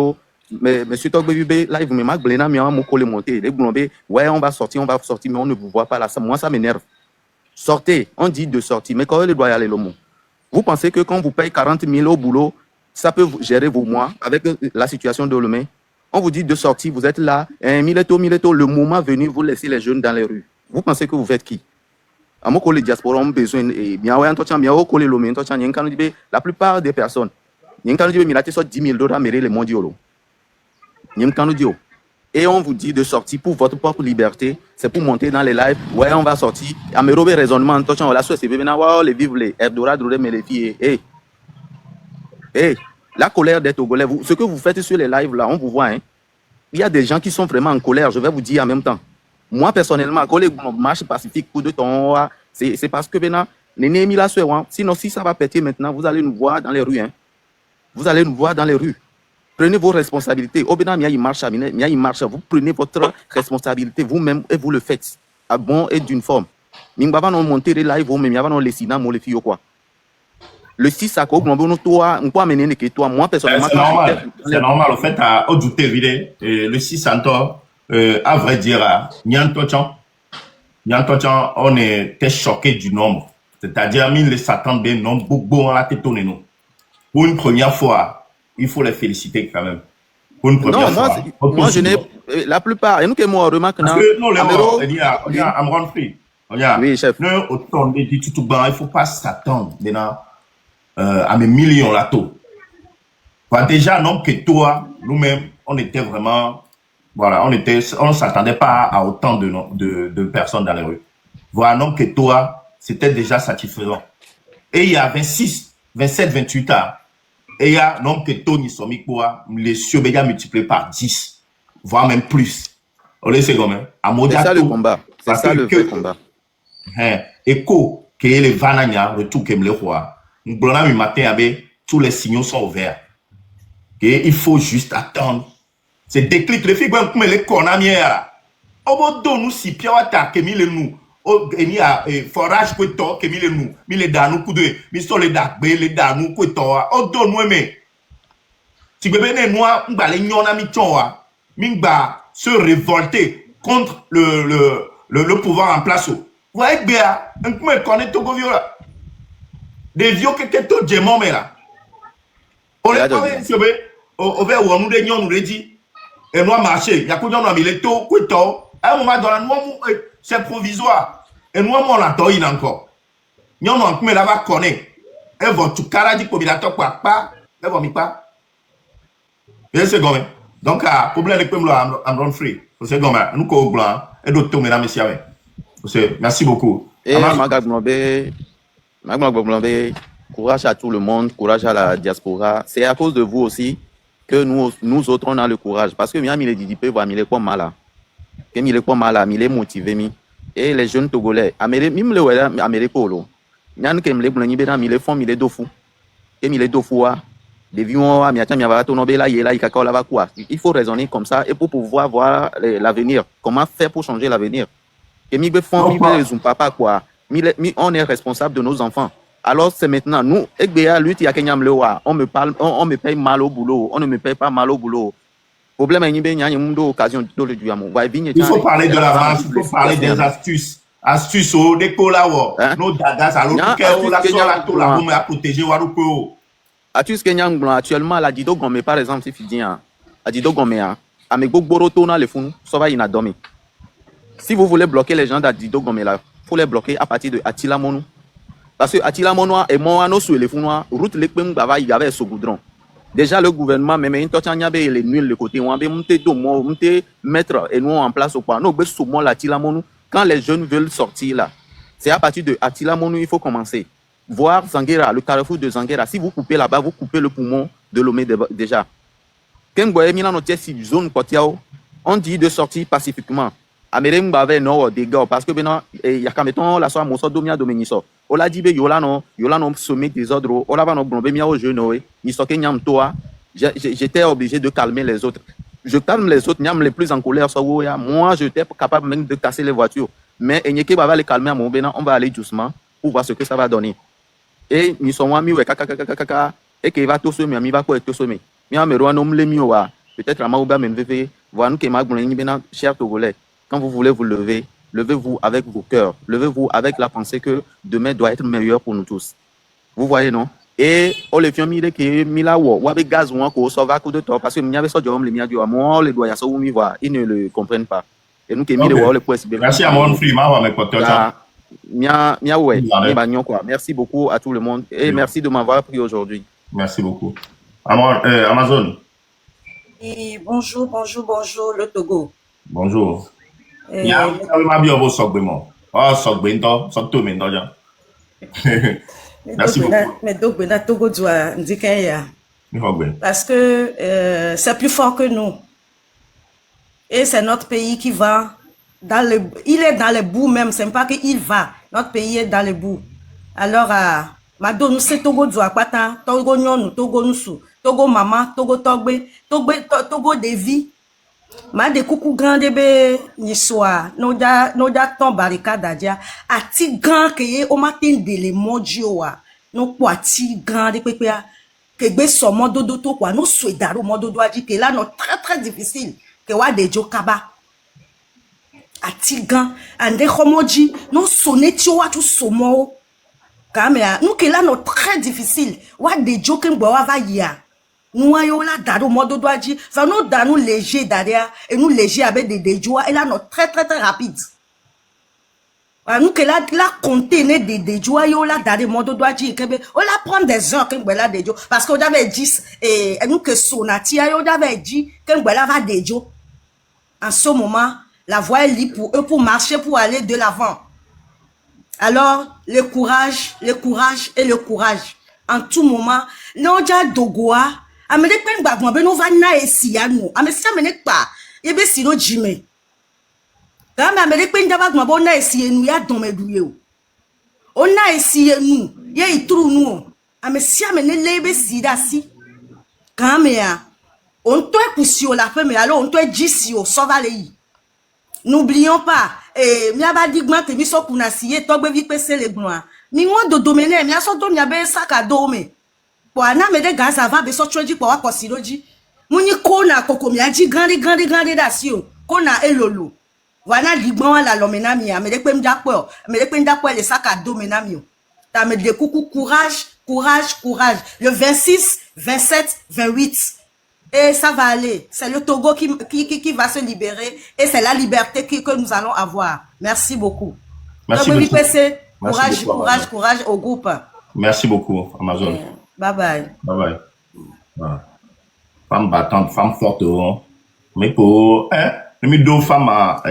Speaker 6: mais monsieur Togbébé, live, mais Mac Blena, mais on va monter. Les blondés, ouais, on va sortir, mais on ne vous voit pas là. Moi, ça m'énerve. Sortez, on dit de sortir, mais quand il doit y aller, l'homme. Vous pensez que quand vous payez 40 000 au boulot, ça peut gérer vos mois avec la situation de l'homme? On vous dit de sortir, vous êtes là, Mileto, le moment venu, vous laissez les jeunes dans les rues. Vous pensez que vous faites qui? À mon collègue diaspora ont besoin et bien ouais la plupart des personnes il y a 10 000 dollars les mondiaux et on vous dit de sortir pour votre propre liberté, c'est pour monter dans les lives, ouais on va sortir à me rober raisonnement on la c'est les vivre les Eldorado mais les filles la colère des Togolais, ce que vous faites sur les lives là on vous voit il y a des gens qui sont vraiment en colère, je vais vous dire en même temps. Moi, personnellement, quand les marches pacifiques pour de temps, c'est parce que maintenant, sinon, si ça va péter maintenant, vous allez nous voir dans les rues. vous allez nous voir dans les rues. Prenez vos responsabilités. Obéna, il marche, vous prenez votre responsabilité vous-même et vous le faites à bon et d'une forme. Mingaba non monter là, ils vont même non les sinas, les filles quoi. Le 6 à quoi, on peut amener que toi, moi personnellement.
Speaker 1: C'est normal. En fait, à Odjouté Vide, le 6 encore, à vrai dire, Nyantochon, on était choqué du nombre. C'est-à-dire, les s'attendent des nombres beaucoup à la tête de nous. Pour une première fois, il faut les féliciter quand même. Pour une première fois.
Speaker 6: Moi, je n'ai. La plupart, et nous que moi, remarque.
Speaker 1: Parce que non, les mots, il y a Amron Free.
Speaker 6: Oui, chef.
Speaker 1: Nous, autant de dit tout bas, il ne faut pas s'attendre maintenant à mes millions là-tout. Déjà, non, que toi, nous-mêmes, on était vraiment. Voilà, on ne s'attendait pas à autant de personnes dans les rues. Voilà, non, que toi, c'était déjà satisfaisant. Et il y a 26, 27, 28 ans. Et il y a non que Tony Somikwa, les surveillants multipliés par 10, voire même plus. C'est
Speaker 6: ça le combat. C'est ça le vrai combat.
Speaker 1: Et que les vanania, le tout comme le roi, nous prenons le matin, tous les signaux sont ouverts. Et il faut juste attendre. C'est déclic. Les filles, comme les cornamières. Au bout de nous, si Pierre attaque, nous. Il y a forage que toi que nous les danou coup de mi so les dakbe les danou que toi o do nous mais si bébé né noir on va les nyona mi tonwa mi ba se révolter contre le pouvoir en place. Vous voyez bien un coup me connaît tout viola des vieux que tout djemon mais là on est pas si bébé au vers où on nous des nyon nous dit et moi marcher y a quoi dans mi les to que toi à un moment dans la c'est provisoire. Et nous, on l'attend encore. Nous, on a là-bas connaît. Et votre caradi combinateur quoi pas. Et vous m'y pas. Et c'est comme donc, problème avec le Amron Free. C'est comme nous, qu'on blanc. Et d'autres, mesdames, messieurs. Merci beaucoup.
Speaker 6: Et Magblombe, courage à tout le monde, courage à la diaspora. C'est à cause de vous aussi que nous autres, on a le courage. Parce que il est didipé, il est pas mal. Il est pas mal, il est motivé. Et les jeunes Togolais, même le Américolo, il y a un qui me les font, il est dofu. Et il est dofu, il faut raisonner comme ça et pour pouvoir voir l'avenir. Comment faire pour changer l'avenir? Et on est responsable de nos enfants. Alors c'est maintenant, nous, on me paye mal au boulot, on ne me paye pas mal au boulot. Problème il
Speaker 1: faut parler de la marche, il faut parler des astuces. Astuces, des colao, nos dagas, alors que la sola, tout la boum à protéger Waruko.
Speaker 6: Astuce Kenyang, actuellement, la Dido Gomé, par exemple, c'est fini. La Dido Gomé, à mes Boroto, les fonds, ça va inadormi. Si vous voulez bloquer les gens d'Adido Gomé, il faut les bloquer à partir de Attila Monou. Parce que Attila Monou et moi, nous, sur les fonds, route les Pem Bava, il y avait ce goudron. Déjà, le gouvernement, même il est nul le côté. On va mettre et nous en place au point. Nous, quand les jeunes veulent sortir là, c'est à partir de Attila Monou, il faut commencer. Voir Zanguera, le carrefour de Zanguera. Si vous coupez là-bas, vous coupez le poumon de Lomé déjà. Quand vous avez mis la notice sur zone Kotiao, on dit de sortir pacifiquement. Amérique avait non dégâts parce que maintenant, il y a quand même la soirée, mon sort domia dominiso. On l'a dit, Yolano sommet des ordres, on l'a pas mis au genou, j'étais obligé de calmer les autres. Je calme les autres, les plus en colère, moi, j'étais capable même de casser les voitures. Mais Enyeke va les calmer à mon bénin, on va aller doucement pour voir ce que ça va donner. Et nous sommes mis, et qu'il va tout semer, il va quoi tout semer. Mais on me peut-être à Maouba, même voir nous qui est cher Togolais. Quand vous voulez vous lever, levez-vous avec vos cœurs. Levez-vous avec la pensée que demain doit être meilleur pour nous tous. Vous voyez, non? Et on les fait mirer que Milawo, ou avec gaz ou encore, ça va coup de temps. Parce que il y avait ça de homme, les miens du moi, les doigts, ça ou voir. Ils ne le comprennent pas. Et nous qui mis les points.
Speaker 1: Merci à mon frère, ma mes potes.
Speaker 6: Merci beaucoup à tout le monde. Et merci de m'avoir pris aujourd'hui.
Speaker 1: Merci beaucoup. Amazon.
Speaker 7: Et bonjour, le Togo.
Speaker 1: Bonjour. Merci beaucoup.
Speaker 7: Parce que c'est plus fort que nous. Et c'est notre pays qui va dans le... Il est dans le bout même, c'est pas qu'il va. Notre pays est dans le bout. Alors, Madou, nous c'est Togo Djoa, Togo Nyon, Togo Nusu. Togo maman, Togo togbe, Togo devi. Ma de coucou grande be niswa no ja ton barricade dia ati grand que ye o matin de le modio wa no po ati grande pepe a que gbe so mododo to kwa no swedaro mododo aji que là no très difficile que wa de jokaba ati grand ande khomoji no soneti wa tu somo kamera nous que là no très difficile wa de joken gbo wa va ya nous ayons là dado modo doaji va nous dano léger derrière et nous léger avec des joies et là non très rapide nous que là compter des joies yo là dado modo doaji que on la prendre des heures que là des joies parce qu'on avait dit et nous que sonati yo avait dit que là va des joies en ce moment la voie est libre pour eux pour marcher pour aller de l'avant alors le courage et le courage en tout moment non ja dogoa amede pen gbagbo be no va na esi ya no amesi amene pa ye be si no jime ka ma amede pen daba gbagbo na esi enu ya don meduye o na esi enu ye ituru nu amesi amene le be si da si ka me ya on to ekusi o la fe me alors on to ejisi o so va le yi n'oublions pas mi aba digma te mi so kuna siye to gbe vi pese le gbon mi won do domene mi aso do mi abe saka do me pour ana me de gaz avant be so troji pour wa kosiroji muni kona koko mi aji grande da si o kona elolo wana ligbon la lo menami me de pe mdapo le saka do menami o ta me de coucou courage le 26 27 28 et ça va aller c'est le Togo qui va se libérer et c'est la liberté que nous allons avoir merci beaucoup
Speaker 1: Merci beaucoup.
Speaker 7: Courage au groupe.
Speaker 1: Merci beaucoup Amazon.
Speaker 7: Bye bye.
Speaker 1: Voilà. Femme battante, femme forte, mais pour mi do femme à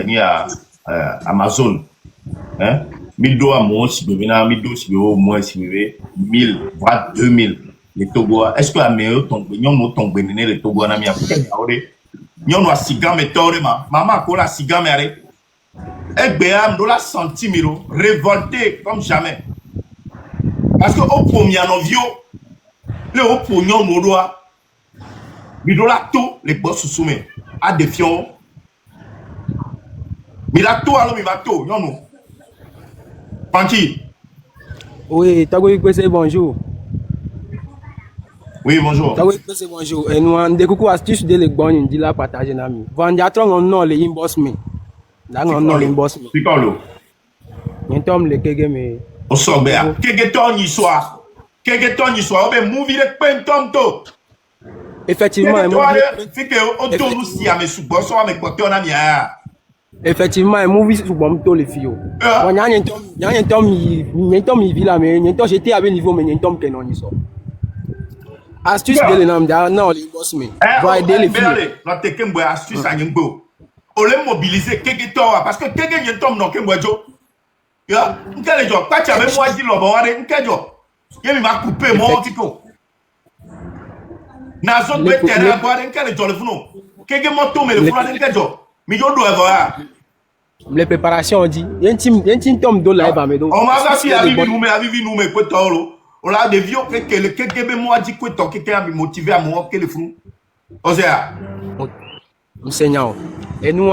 Speaker 1: Amazon, mi do à moi si bébé mi do si au moins si bébé 1000 voire 2000 les Togo. Est-ce que la meilleure tombe nyon tombe béné les Togo na mi a ore nyon wa siga me tore maman ko la siga me are egbe do la centimiro révolté comme jamais parce que au premier novio le haut pognon nodoa midolato les boss soumet à défiant milato alors milato non non Panchi.
Speaker 8: Oui, Tago c'est bonjour.
Speaker 1: Oui, bonjour.
Speaker 8: Tago c'est bonjour. Et nous on découvre astuce de les bonnes dit la partager nami. Vendiatron on non les inbox me. Là on non les inbox me.
Speaker 1: Picolo.
Speaker 8: Yentom le kege me.
Speaker 1: On sort bien. Kege ton y soit. Kegeton y soit, on mouvi le pentom to.
Speaker 8: Effectivement, effectivement, movie sous bon to les filles. Yentom y vit là, mais yentom j'étais à niveau, mais yentom que non y soit. Astuce de l'enam non les boss me. Va aider les filles.
Speaker 1: Non te kembo astuce à nyembo. On les mobiliser kegeton parce que kege yentom non kembo jo. Ya, nkele jo, pas tu avais moi dit lo bon allez nkele jo. Il m'a coupé mon tico. Na zone de terrain boire nkele jo le funo. Kege moto me le funo nkele jo. Mi jo do eva.
Speaker 8: Les préparations dit, yentim tom do live me do.
Speaker 1: On m'a fait avivi nous me ko tolo. On a des vieux que le kege be moi dit ko to keke a me motiver à moi que le funo. Osea.
Speaker 8: Mseigneur. Et nous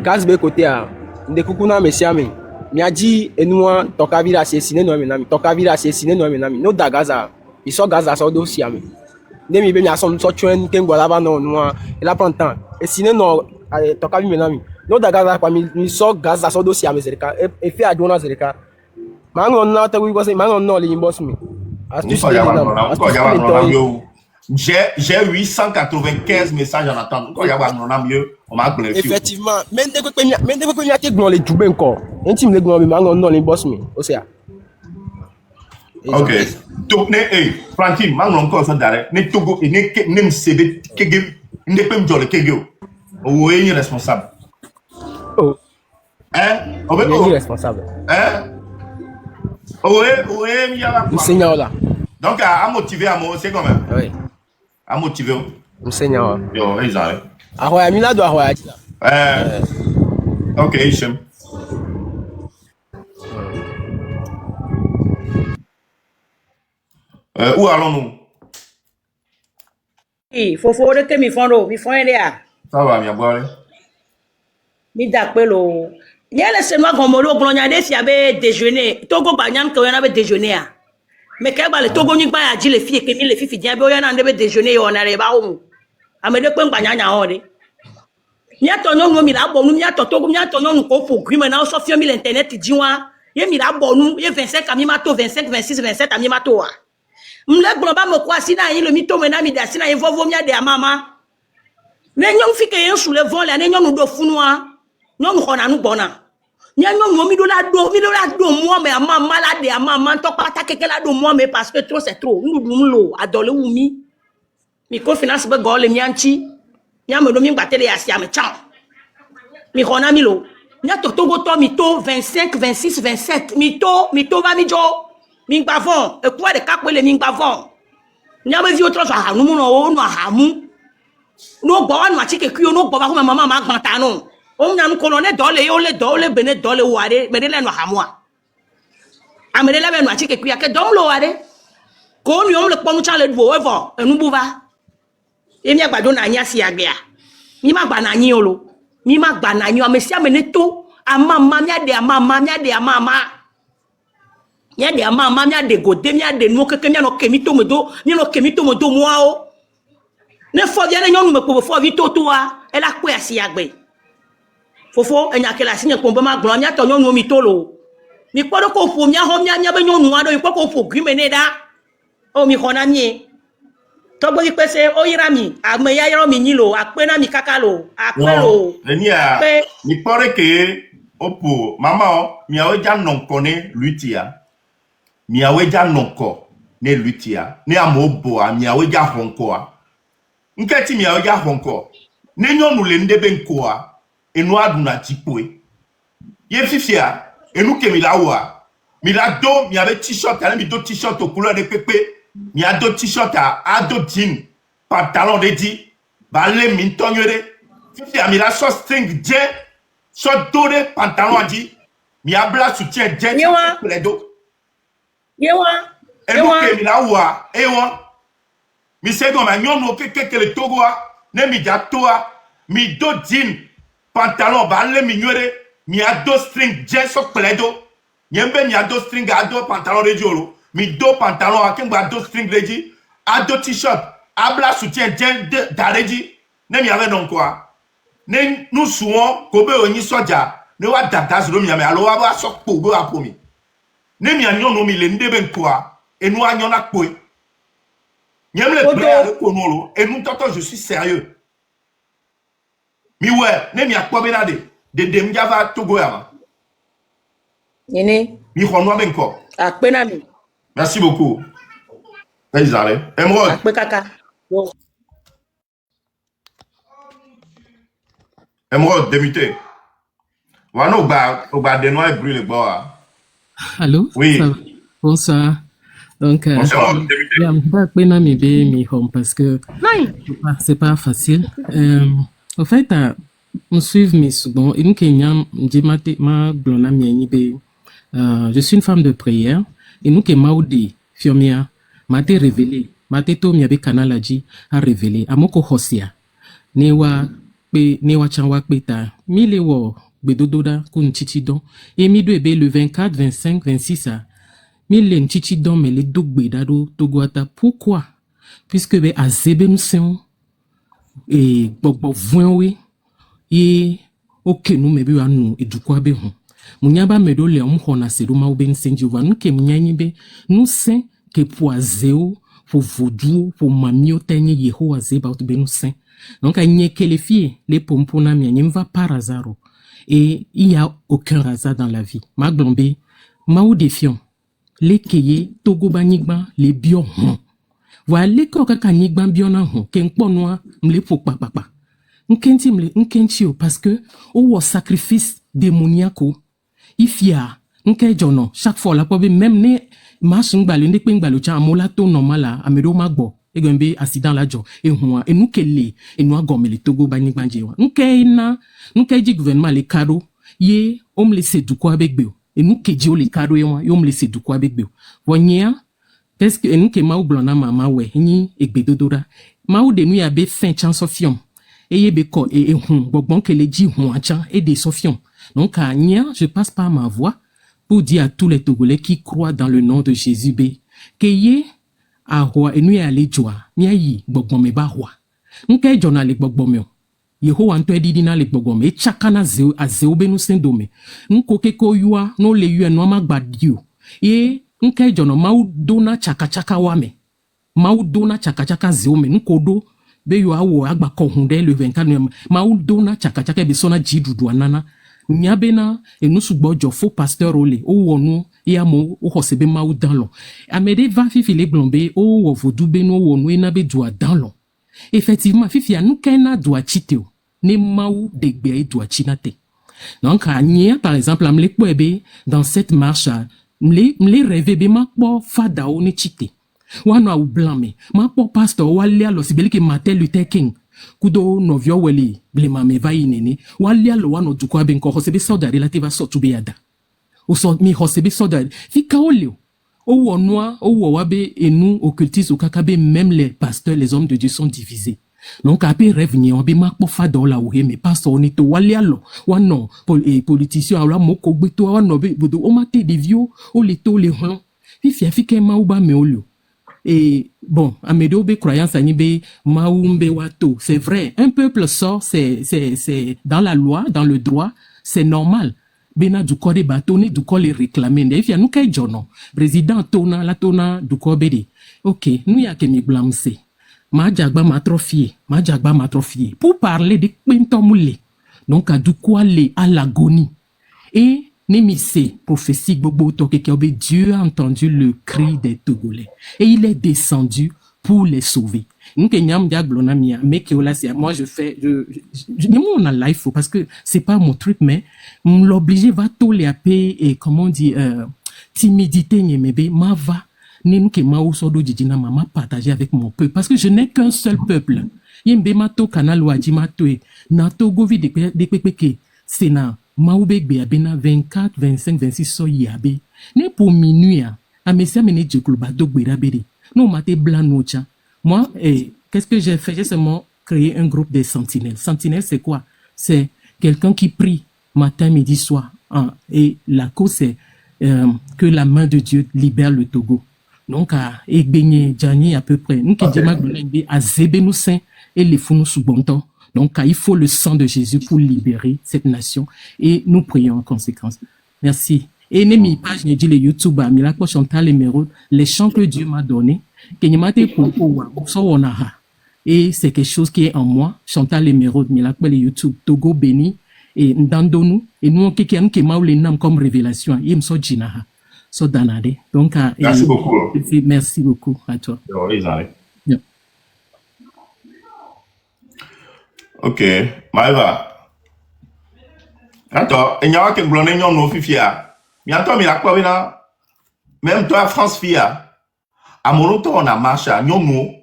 Speaker 8: gaz be côté a. Nde kukuna mesiame. Miaji enua tokavira assassiné no menami tokavira assassiné no menami no da Gaza iso Gaza so do siame nemi be mi asom so twen kengo lava no noa il a prend temps et sinon no tokavi menami no da Gaza kwa mi so Gaza so do siame zerika e fait adona zerika mango na ta wi ko se mango no le imboss mi astuce
Speaker 1: j'ai 895 messages en attente. Quand il y a mieux, on m'a appelé.
Speaker 8: Effectivement, mais dès que tu as été dans les joubes encore, intime les grands, mais non, les boss, mais aussi.
Speaker 1: Ok. Donc, Francky, mango encore ça d'arrêt. Ne togo, ne m'cédé, kege, ne peut me dire le kege. Ou est irresponsable.
Speaker 8: Oh.
Speaker 1: Hein?
Speaker 8: Irresponsable.
Speaker 1: Hein? Ou est, il y a la.
Speaker 8: Seigneur là.
Speaker 1: Donc, à motiver à moi, c'est quand même.
Speaker 8: Oui.
Speaker 1: À motiver.
Speaker 8: Seigneur.
Speaker 1: Yo, ils arrivent.
Speaker 8: Ahoya, Mina doit ahoya.
Speaker 1: Ok, Hichem. Où allons-nous?
Speaker 9: Fofo de que mi fondo ya.
Speaker 1: Ça va, mi abuelo.
Speaker 9: Mi d'apelo. Nyele se noa gomolo glonyade si abe déjeuner. Togo banyan ko yana be déjeuner a. Mais que ba le togo ni ba ya ji les filles que mi les filles dia be yana be déjeuner on are ba o. Amede pe gbanyanya on de. Nya to no mi la bonu nya to togo nya to no ko fo grime na so fi mi l'internet di wa. Ye mi la bonu ye 25 a mi mato 25 26 27 a mi mato wa. Mle glomba mo kwa sina yin le mi to mena mi da sina yin vovo mi ade amama. Ne nyong fi ke yen sous le vent la ne nyong do funwa. Nyong ko na nu bona. Nyong mi do la do moi mais ama malade ama to pata keke la do moi mais parce que trop c'est trop. Nous lo adole wumi. Mi ko finance be gole mi anchi. Nya me do mi batele ya sia me chan. Mi kona mi lo. Nya to togo to mi to 25 26 27 mi to va mi jo. Mi gbavon e kwa de kakwe mi gbavon. Nya me vi otro so ha nu mu no ha mu. No gbo wan ma chike kuyo no gbo ba ko mama ma gbanta no. O nya nu kolone dole yo le dole bene dole ware me de le no ha mu a. Amere la be no chike kuya ke dom lo ware. Ko ni o le ponu chan le dwo evo enu buva. E mi agbado na anya si agbe a. Mi ma gba na yin olo. Mi ma gba na yin o me si amene to amama mi ade amama mi ade amama. Mi ade amama mi ade gode mi ade nu keke mi no kemi to medo mi no kemi to medo mo a o. Ne fo bien nyonu me po fo vi to to a e la pe asi agbe. Fofo enya ke la sinye ko be ma gbon mi ato nyonu mi to lo. Mi podo ko fo mi a ho mi anya be nyonu ado mi podo ko fo grime ne da. O mi khona mi. Tobo yi pese o yira mi agme ya yiro mi nyilo akpe na mi kakalo akpe lo
Speaker 1: Enia mi pore ke opo mama o mi aweja nonkone lutia mi aweja nonko ne lutia ne amobo a mi aweja honko a nketi mi aweja honko ne nyonu le ndebe nko a enu aduna tipoe ye fifia enu ke mi la wa mi la do mi ave t-shirt ale mi do t-shirt au couleur de pepe. Mi a deux t-shirts à deux jeans, pantalon de dit, balé mintonyere. Fifi a mis la sauce string jet, short doré, pantalon a dit, mi a bla soutien jet, les dos.
Speaker 9: Yewa.
Speaker 1: Et nous que mi la oua, mi se comme un nyon que le togo a, ne mi jatoa, mi deux jeans, pantalon balé mignore, mi a deux string jet, sur les dos. Yembe mi a deux string à deux pantalon de diolo. Mi do pantalon a kengba do string reji a do t-shirt a bla soutien jen da reji ne mi ave non quoi ne nous souon ko be oni soja ne wa dada zero mi ame alo wa so po go apomi ne mi anyo no mi le ndebe quoi et nous anyo na po nyem le bla le ko no lo et nous toto je suis sérieux mi ouais ne mi akpo be na de mi java togo ya ma
Speaker 9: Yene
Speaker 1: mi khono ben ko
Speaker 9: akpe na mi.
Speaker 1: Merci beaucoup. Désolé. Emerald.
Speaker 9: Akpe kaka.
Speaker 1: Emerald, démuté. Voilà, on va dénouer brûler le bois.
Speaker 4: Allô?
Speaker 1: Oui.
Speaker 4: Bonsoir. Donc,
Speaker 1: bonsoir, démuté.
Speaker 4: Parce que c'est pas facile. En fait, on suit mes secondes. Et nous, je suis une femme de prière. Et nous qui maudi fiomia mate révélé mate to mi abe canal aji a révélé amoko hosia newa chanwa peta mile wo bedododa kun chichidon et mi do ebe le 24 25 26 a mile chichidon mais les dog bedado togoata pourquoi puisque be azebe nous sen et bobo voinwe et ok nous me bi anu et du quoi be hon Munyaba medo le omhona sedu ma ube nsenji wa nuke mnyanyi be nusen ke poazeo po vodou po mamio tenye Yehowa zeba utbe nusen. Donc a nye que les filles les pompona mi ne va par hasard et il y a aucun hasard dans la vie. Ma glombe ma ou défiant les keye togo banigba les bion. Voilà les koka kanigba biona hon ken ponwa mle pokpa papa. Nkenti parce que au sacrifice démoniaque ifia nke jono chaque fois la pobe même ne machin gbalo ne pe ngbalo cha amola to normal amedo magbo egembe accident la jo ehua enu kele enu agomele togo bani gbanje wa nke ji gouvernement le kado ye om le seduko abegbe enu keji o le kado ye wa yom le seduko abegbe wonya est-ce que enu ke ma oblona mama we ni egbedodora Mao de nous y abe fin chan sofion. Et be ko et hun bon que les dit hun chan et des sofion. Donc à nia, je passe par ma voix pour dire à tous les Togolais qui croient dans le nom de Jésus B que ye a roi et nous y aller joie. Nia yi bon me ba roi. N'ke jona le bon me. Yehowa nto edidi na le gbogome e chakana zeo azeo benu sendome nko keko yua no le yue no magbadio e nke jono mau dona chaka wame mau dona chaka zeo me nko do be yo awo agba ko hunde le 24 mau dona chaka be sona jidudu anana nyabena enu sugbojo fo pasteur ole o wonu ya mo o hosebe mau danlo amede va fifi le blombe o wo vodube no wonu e na be dua danlo effectivement fifi anu kena dua chiteo ne maou degbe doit chinate. Donc, par exemple, amle kwebe, dans cette marche, m'le rêve be ma po fada o ne chite. Wano ou blame, ma po pastor wali alo sibeli ke Martin Luther King. Kudo novio weli, blema me va inene, wali alo wano dukwa ben ko hosebe soda relativa sotu beyada. O so mi hosebe soda, fika olio. O wonwa, o wawabe et nous occultistes au kakabe, même les pasteurs, les hommes de Dieu sont divisés. Donc après revenir on be mak po fa do la ouhe mais pas on est wali allo wano politicien ala moko gbeto wano be bodo o mate de vieux o le to le hon fifi afike ma uba me olio et bon amedo be croyance ani be maumbe wato c'est vrai un peuple sort c'est dans la loi dans le droit c'est normal bena du corps de bâtonner du corps les réclamer et fi anu kay jono président tona la tona du corps bedi OK nous ya ke mi blamse ma jagba matrofie pour parler de Quintomoule donc à du quoi les à l'agonie et Némissé prophétie bobo toke Dieu a entendu le cri des Togolais et il est descendu pour les sauver. Moi je fais je mon life parce que c'est pas mon truc mais l'obligé va tout les appeler et comment on dit timidité nyemebe ma va Nenu ke ma sodo jijina mama partager avec mon peuple parce que je n'ai qu'un seul peuple. Yembe mato kanal wajima toe na Togo vi de pepeke sena maubegbe abena 24 25 26 so yabe ne pour minuit a mesia mene jekluba dogbera bere no mate blanc nocha moi qu'est-ce que j'ai fait? J'ai seulement créé un groupe de sentinelles. Sentinelles c'est quoi? C'est quelqu'un qui prie matin midi soir et la cause c'est que la main de Dieu libère le Togo. Donc à Egbenye Djani à peu près nous qui disons à Zébénou Saint et les fous nous sous bon temps. Donc il faut le sang de Jésus pour libérer cette nation et nous prions en conséquence. Merci. Et Némi page ne dit les YouTube à Milako Chantal et Mérode les chants que Dieu m'a donné que n'y m'a et c'est quelque chose qui est en moi. Chantal et Mérode Milako les YouTube Togo béni et Ndandonou et nous on qui aime qui m'a les noms comme révélation il me so jinaha. So danade. Donc,
Speaker 1: merci beaucoup.
Speaker 4: Merci beaucoup à toi.
Speaker 1: Yeah. Ok, Maëva. Attends, il y a un blonde non fifia. Mais attends, mais la quoi là? Même toi, France fia. À mon auto on a marché, non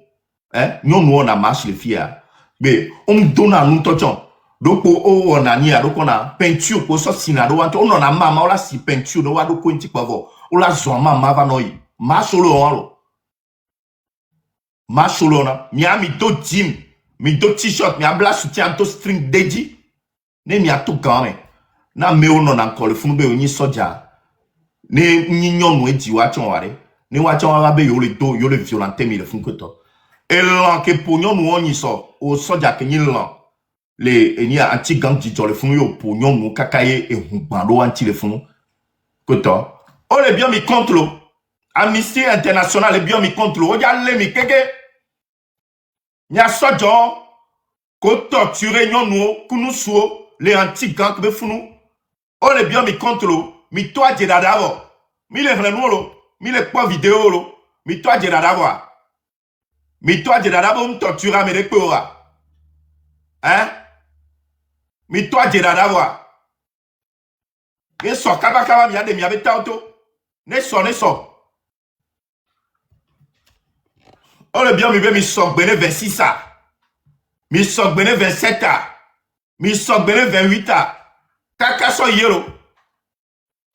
Speaker 1: on a marché les fia. Mais on donne à nous touchons. Donc on a ni donc on a peinture pour ça sinado on a mama la si peinture no wa do ko nti pavo o la zo mama va no yi ma solo na mi ami do jean mi do t-shirt mi abla soutien to string deji ne mi ato kan na me o no na ko le funu be onyi soja ne nyi nyonu eji wa chon ware ne wa chon wa be yo le violenté mi le funu ko to e lan ke po nyonu onyi so o soja ke nyi lan les enia anti gang di le funu yo po nyonu kakaye e hunbando anti le funu ko to o le bien mi contre lo Amnesty International le bien mi contre lo o ja le mi keke nya sojo ko torturer nyonu kunu suo les anti gang be funu o le bien mi contre lo mi to aje dadavo mi le frenu lo mi le po vidéo lo mi to aje dadavo mi torturer me de pora mi toi Gerard avoir ne so kaba mi ade mi abe tauto ne so o le bien mi be mi so gbene 26 a mi so gbene 27 a mi so gbene 28 a kaka so yero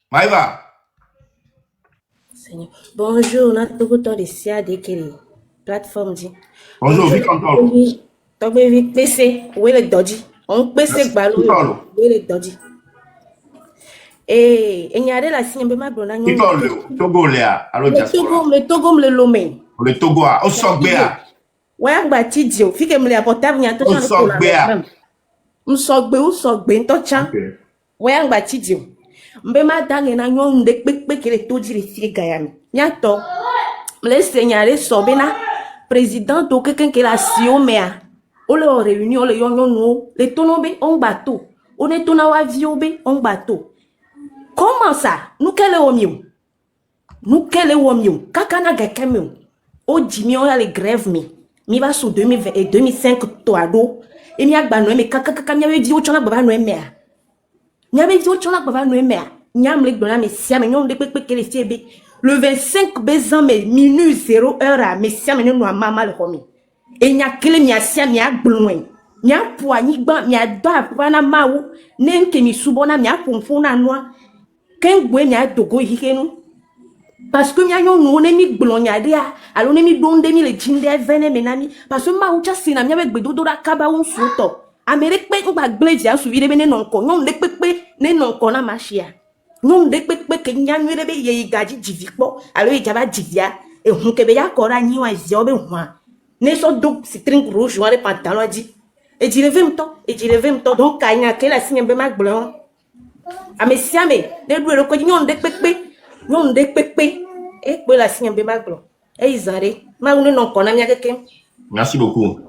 Speaker 1: Maïva.
Speaker 9: Seigneur bonjour na togo to de sia de kiri plateforme dit.
Speaker 1: Bonjour, Victor.
Speaker 9: Togbe vi PC, où est le dodgy? On PC balo, où est le dodgy? Et il y a de la signe de ma blonde.
Speaker 1: Victor, le Togo, Léa, alors diaspora.
Speaker 9: Le Togo, le Lomé.
Speaker 1: Le Togo, au Sogbea.
Speaker 9: Ouais, bah, Tidio, fi que me le apportable, il y a tout
Speaker 1: Au Sogbea.
Speaker 9: Usogbe, tocha. Ouais, bah, Tidio. Mbema dange na nyon de pek le toji le fi gayami. Nyato. Le seigneur sobena président to quelqu'un qui la sio mea. O le réunion le yon no le tonobe on bateau. On est tona wa viobe on bateau. Comment ça? Nous quel omio? Nous quel omio? Kakana gakemio. O jimi on a les grèves mi va sous 2020 et 2005 to ado. Et mi agba no me kaka mi ave di o chona baba no mea. Mi ave di o chona baba no mea. Nyam le dona me sia me nyon de pek le fiebe. Le 25 bezan me minute 0 heure a me sia me no mama le homi. Et nya kele mi asia mi agbloin. Nya poani gban mi adba pana mawo nenke mi subona mi afonfona noa. Ken gwe mi adogo hikenu. Parce que mi anyo no ne mi gblonya dia, alo ne mi donde mi le jinde vene menami parce que ma ucha sina mi avec bedodo da kaba un fruto. Amerique pe ngba gleji asu vide bene non ko, non de pepe ne non ko na machia. Non de pepe ke nyanwe be ye gaji jivikpo, alo e jaba jivia e hun ke be ya kora nyi wa zio be hwa. Ne so do string rouge wa le pantalon di. E di levem to donc kanya ke la signe be ma gblon. Amesiame, ne do ro ko nyon de pepe. Non de pepe et pour la signe de maglo et ils arrêtent ma une non qu'on a mis quelqu'un.
Speaker 1: Merci beaucoup.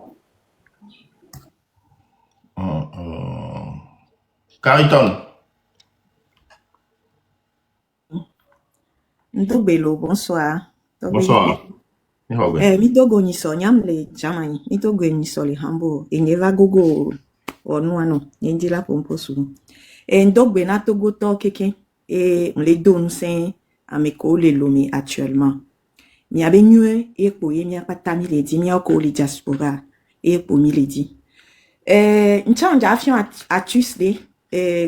Speaker 1: Cariton.
Speaker 10: Ndobelo, bonsoir.
Speaker 1: Bonsoir.
Speaker 10: Mi togo ni so nyam le jamani. Mi togo ni so le hambo. E neva gogo onu ano. Nyendi la pompo su. E ndogbe na togo to keke. Et on les donne c'est à mes collègues lomé actuellement. Mi a benue et pour y mi a pas tami les dit mi a collègue diaspora et pour mi les dit. N'tien d'affien à Tuesday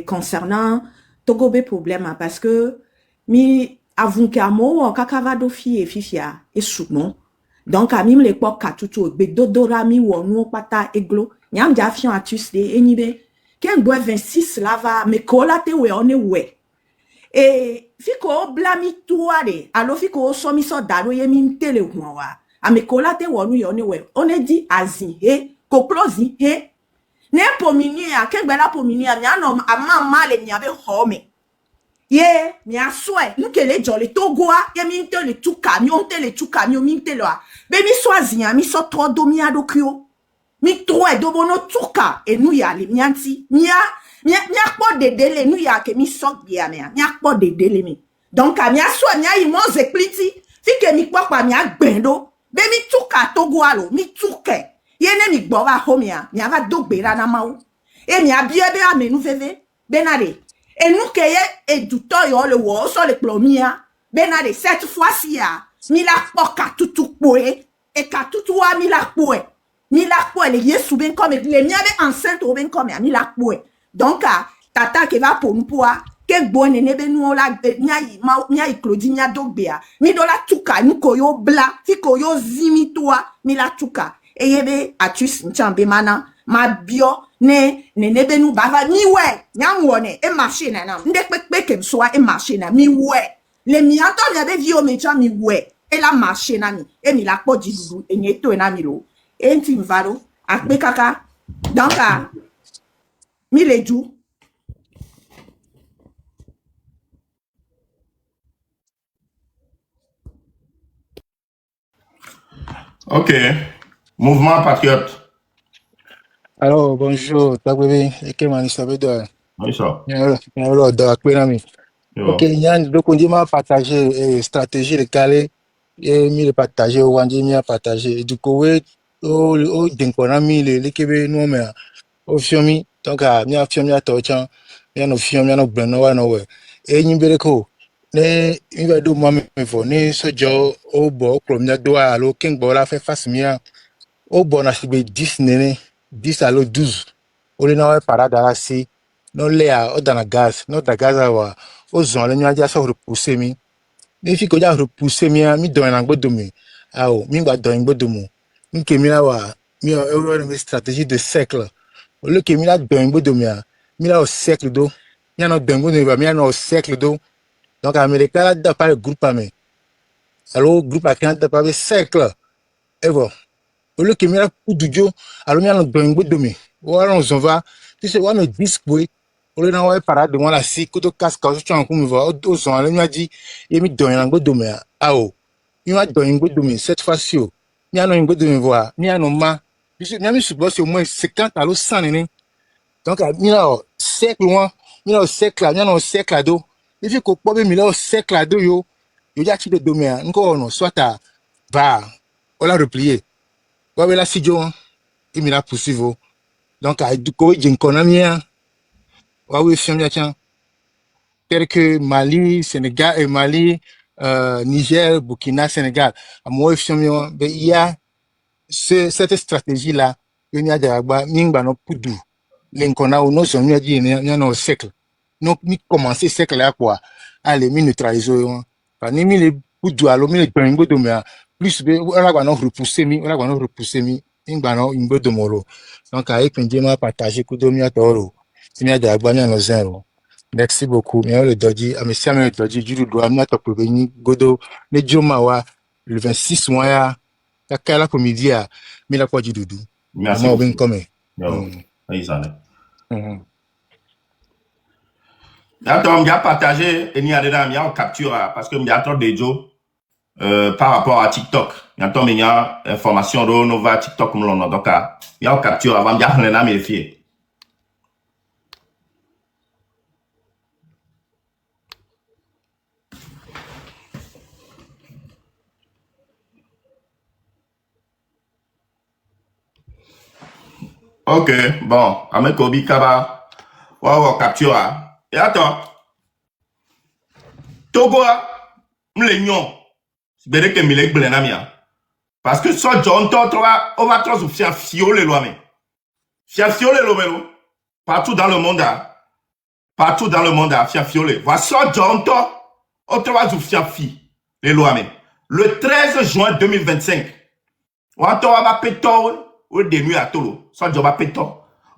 Speaker 10: concernant Togo be problème parce que mi avons qu'à moi kakavado fi et fifia et soumon. Donc à mim l'époque à tout be dodora mi ou nous pata eglo. N'yam d'affien à Tuesday et ni be. Qu'un bois 26 là va me collate we on est ouais. Et fiko blami tuare alo fiko somi so daro ye mi tele wa ame kolate wonu yo ni we on dit azin he ko close he ne pomini a kengbe la pomini a mi ano ama male mi abe home ye mi aswe nu kele jole togoa ye mi tele tu camion mi tele wa be mi so azin mi so tro do mi adokyo mi tro e do bono tuka e nu ya le mi anti mi akpo de dele nu ya ke mi sok bia me mi akpo de dele mi donc mi aso mi ayi mo zekliti fi ke mi papa mi agbendo be mi tuka togo alo mi tuke ye ne mi gbo wa homia mi ava dogbera na mawo e mi abie be amenu veve benade e nu ke ye e duto yo le wo so le plomia benade cette fois-ci ya mi la poka tutu poe e ka tutu wa mi la poe le yesu ben comme le mi ave enceinte o ben comme mi la poe. Donc, tata qui va pour nous poa, que bonne nebe nous la nyai Claudie nya dogbea. Mi do la tuka ni koyo bla, fi koyo zimi toi, mi la tuka. E yebe atus nchambe mana, ma bio ne nebe nous bava mi we, nyam wone e marché na na. Ndek pek kem soa e marché na mi we. Le mi anto mi ave vio me cha mi we. E la marché na mi, e mi la po di dudu e nyeto na mi lo. E nti mvaro, akbe kaka. Donc mi le dou.
Speaker 1: Ok. Mouvement patriote.
Speaker 11: Alors, bonjour, Tagbebe, et Mani Sabedo.
Speaker 1: Oui, ça.
Speaker 11: Ok, Yann, donc on dit m'a partagé stratégie de Calais et mi le partager ou Wandi mi a partagé. Du coup, au d'inconami le Kébé nous mais au fiomi donc mi a fiomi a tochan mi a no fiomi a no breno wa no we. Et ni bereko ne mi va do moi me fo ne so jo au bo premier doa alo king bo la fait face mi a au bon a sibe 10 nene 10 alo 12 ole na wa parada la si no le a o dana gaz no da gaz wa o zon le nya ja so repousser mi ne fi ko ja repousser mi a mi do na gbodo mi ao mi gba do ingbo domo nke mi la wa mi euro une stratégie de siècle au lieu que mi la do ingbo domo ya mi la au siècle do mi na do ingbo domo mi na au siècle do donc américain la da pas le groupe amé alors groupe a kan da pas le siècle et bon au lieu que mi la kudujo alors mi na do ingbo domo ou alors on va tu sais on me disque oui au lieu na wa parade de moi la si kuto casque au chon ku mi va au son ale mi a dit et mi do ingbo domo ya ao mi ma do ingbo domo cette fois-ci mi ano ingbo domo voir mi ano ma mi suppose c'est au moins 50 à 100 nene donc mi na siècle moi mi na siècle mi na siècle do il faut que po mi la siècle do yo ja ti de domo ya nko ono soit à va on la replier wa la si jo et mi la poursuivre donc du ko je nkona mi ya wa we fiam ya chan tel que Mali Sénégal et Mali Niger Burkina Sénégal à moi fiam yo be il y a cette stratégie là il y a des agba mingba no pudu l'enkona ou no son mi di ni no siècle no mi commencer siècle là quoi allez mi neutraliser pa ni mi le pudu alo mi le gbengo do me plus be on gba no repousser mi ngba no ingbo do moro donc avec pendie ma partager ku do mi atoro mi a de agba mi no zero merci beaucoup mi le doji amesi mi le doji judu do mi atop ni godo ne joma wa le 26 mois ya kaka la midi à mi la kwa jidudu
Speaker 1: Merci
Speaker 11: moi
Speaker 1: beaucoup.
Speaker 11: bien comme
Speaker 1: Oui, ça l'est. Attends, il a partagé et il y a dedans, il y a une capture parce que il y a trop de Joe par rapport à TikTok. Il y a information de nous va TikTok comme l'on a donc il y a une capture avant il y a rien à vérifier. Ok, bon, avec Obi Kaba, wow, capture. Et attends, Togo, m'lénion, c'est bien que m'lé blenamia. Parce que ça, John, on va trop se faire fioler loin, mais. Faire fioler loin, partout dans le monde, partout dans le monde, faire fioler. Voilà ça, John, on va se faire fi, les lois, mais. Le 13 juin 2025, on va péter, ou des nuits à tout, ça, John va péter,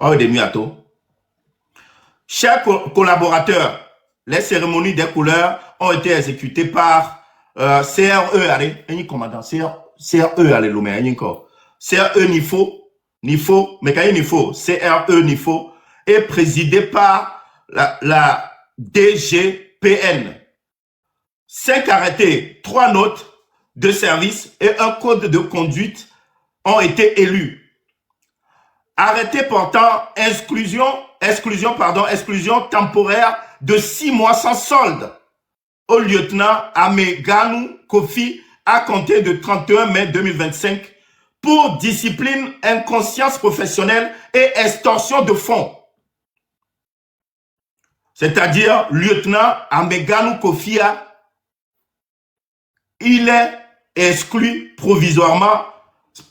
Speaker 1: ou des nuits à tout. Chers collaborateurs, les cérémonies des couleurs ont été exécutées par CRE, allez, un commandant, CRE, allez, l'homme, un encore. CRE Nifo, mais quand il Nifo, CRE Nifo, est présidé par la DGPN. 5 arrêtés, 3 notes de service et un code de conduite ont été élus. Arrêté portant exclusion temporaire de 6 mois sans solde au lieutenant Ameganou Kofi à compter de 31 mai 2025 pour discipline, inconscience professionnelle et extorsion de fonds. C'est-à-dire, lieutenant Ameganou Kofi, il est exclu provisoirement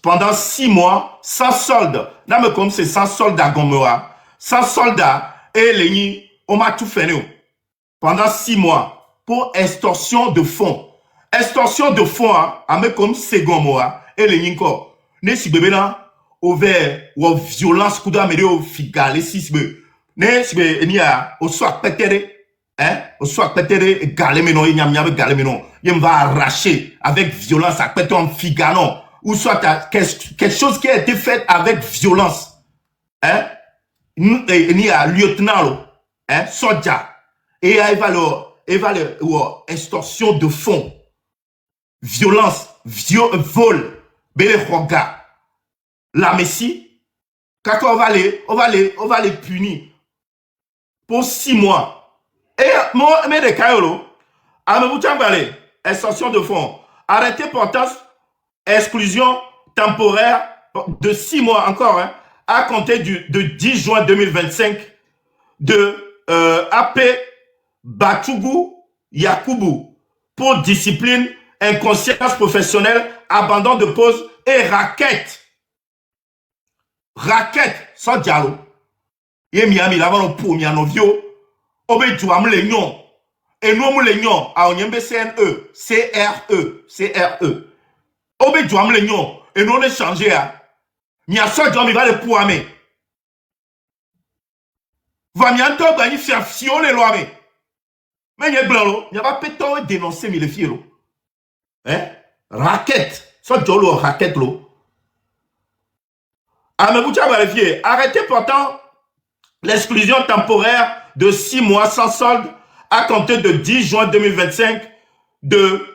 Speaker 1: pendant 6 mois sans solde. Là, mais comme c'est sans solde à Gomora, sans solde et les on m'a tout fait nous. Pendant 6 mois pour extorsion de fonds. Extorsion de fonds, à me comme c'est Gomora et les Ninko. Ne si bébé là, au vert ou violence coup d'amérique au figal, si bébé. Ne si bébé, il y a au soit pété. Hein, au soit pété galémenon, il y a galémenon. Il va arracher avec violence à pété en figanon. Ou soit quelque chose qui a été fait avec violence. Hein? Il y a lieutenant, hein? Soldat. Et il va le extorsion de fonds. Violence, vol, bébé roga. La Messie, quand on va les punir pour 6 mois. Et moi, mais de Kayolo, à me extorsion de fonds. Arrêtez portant exclusion temporaire de 6 mois encore, hein, à compter de 10 juin 2025 de AP Batougou Yakoubou pour discipline, inconscience professionnelle, abandon de pause et raquette. Raquette, sans dialogue. Et Miami, là, on pour Miano Vio, Obé Touam Lénion, et nous, Lénion, à Onyembe CNE, CRE. Obe Djouam le nyon. Et nous on est changé. Mia so Djouam il va le pouame. Va mianto ba ni fia fio le loire. Mais n'y blanc n'y a pas péto dénoncer mi le fiero. Hein? Raquette. So Djolo raquette lo. Ah mais vous avez vérifié. Arrêtez pourtant l'exclusion temporaire de 6 mois sans solde à compter de 10 juin 2025 de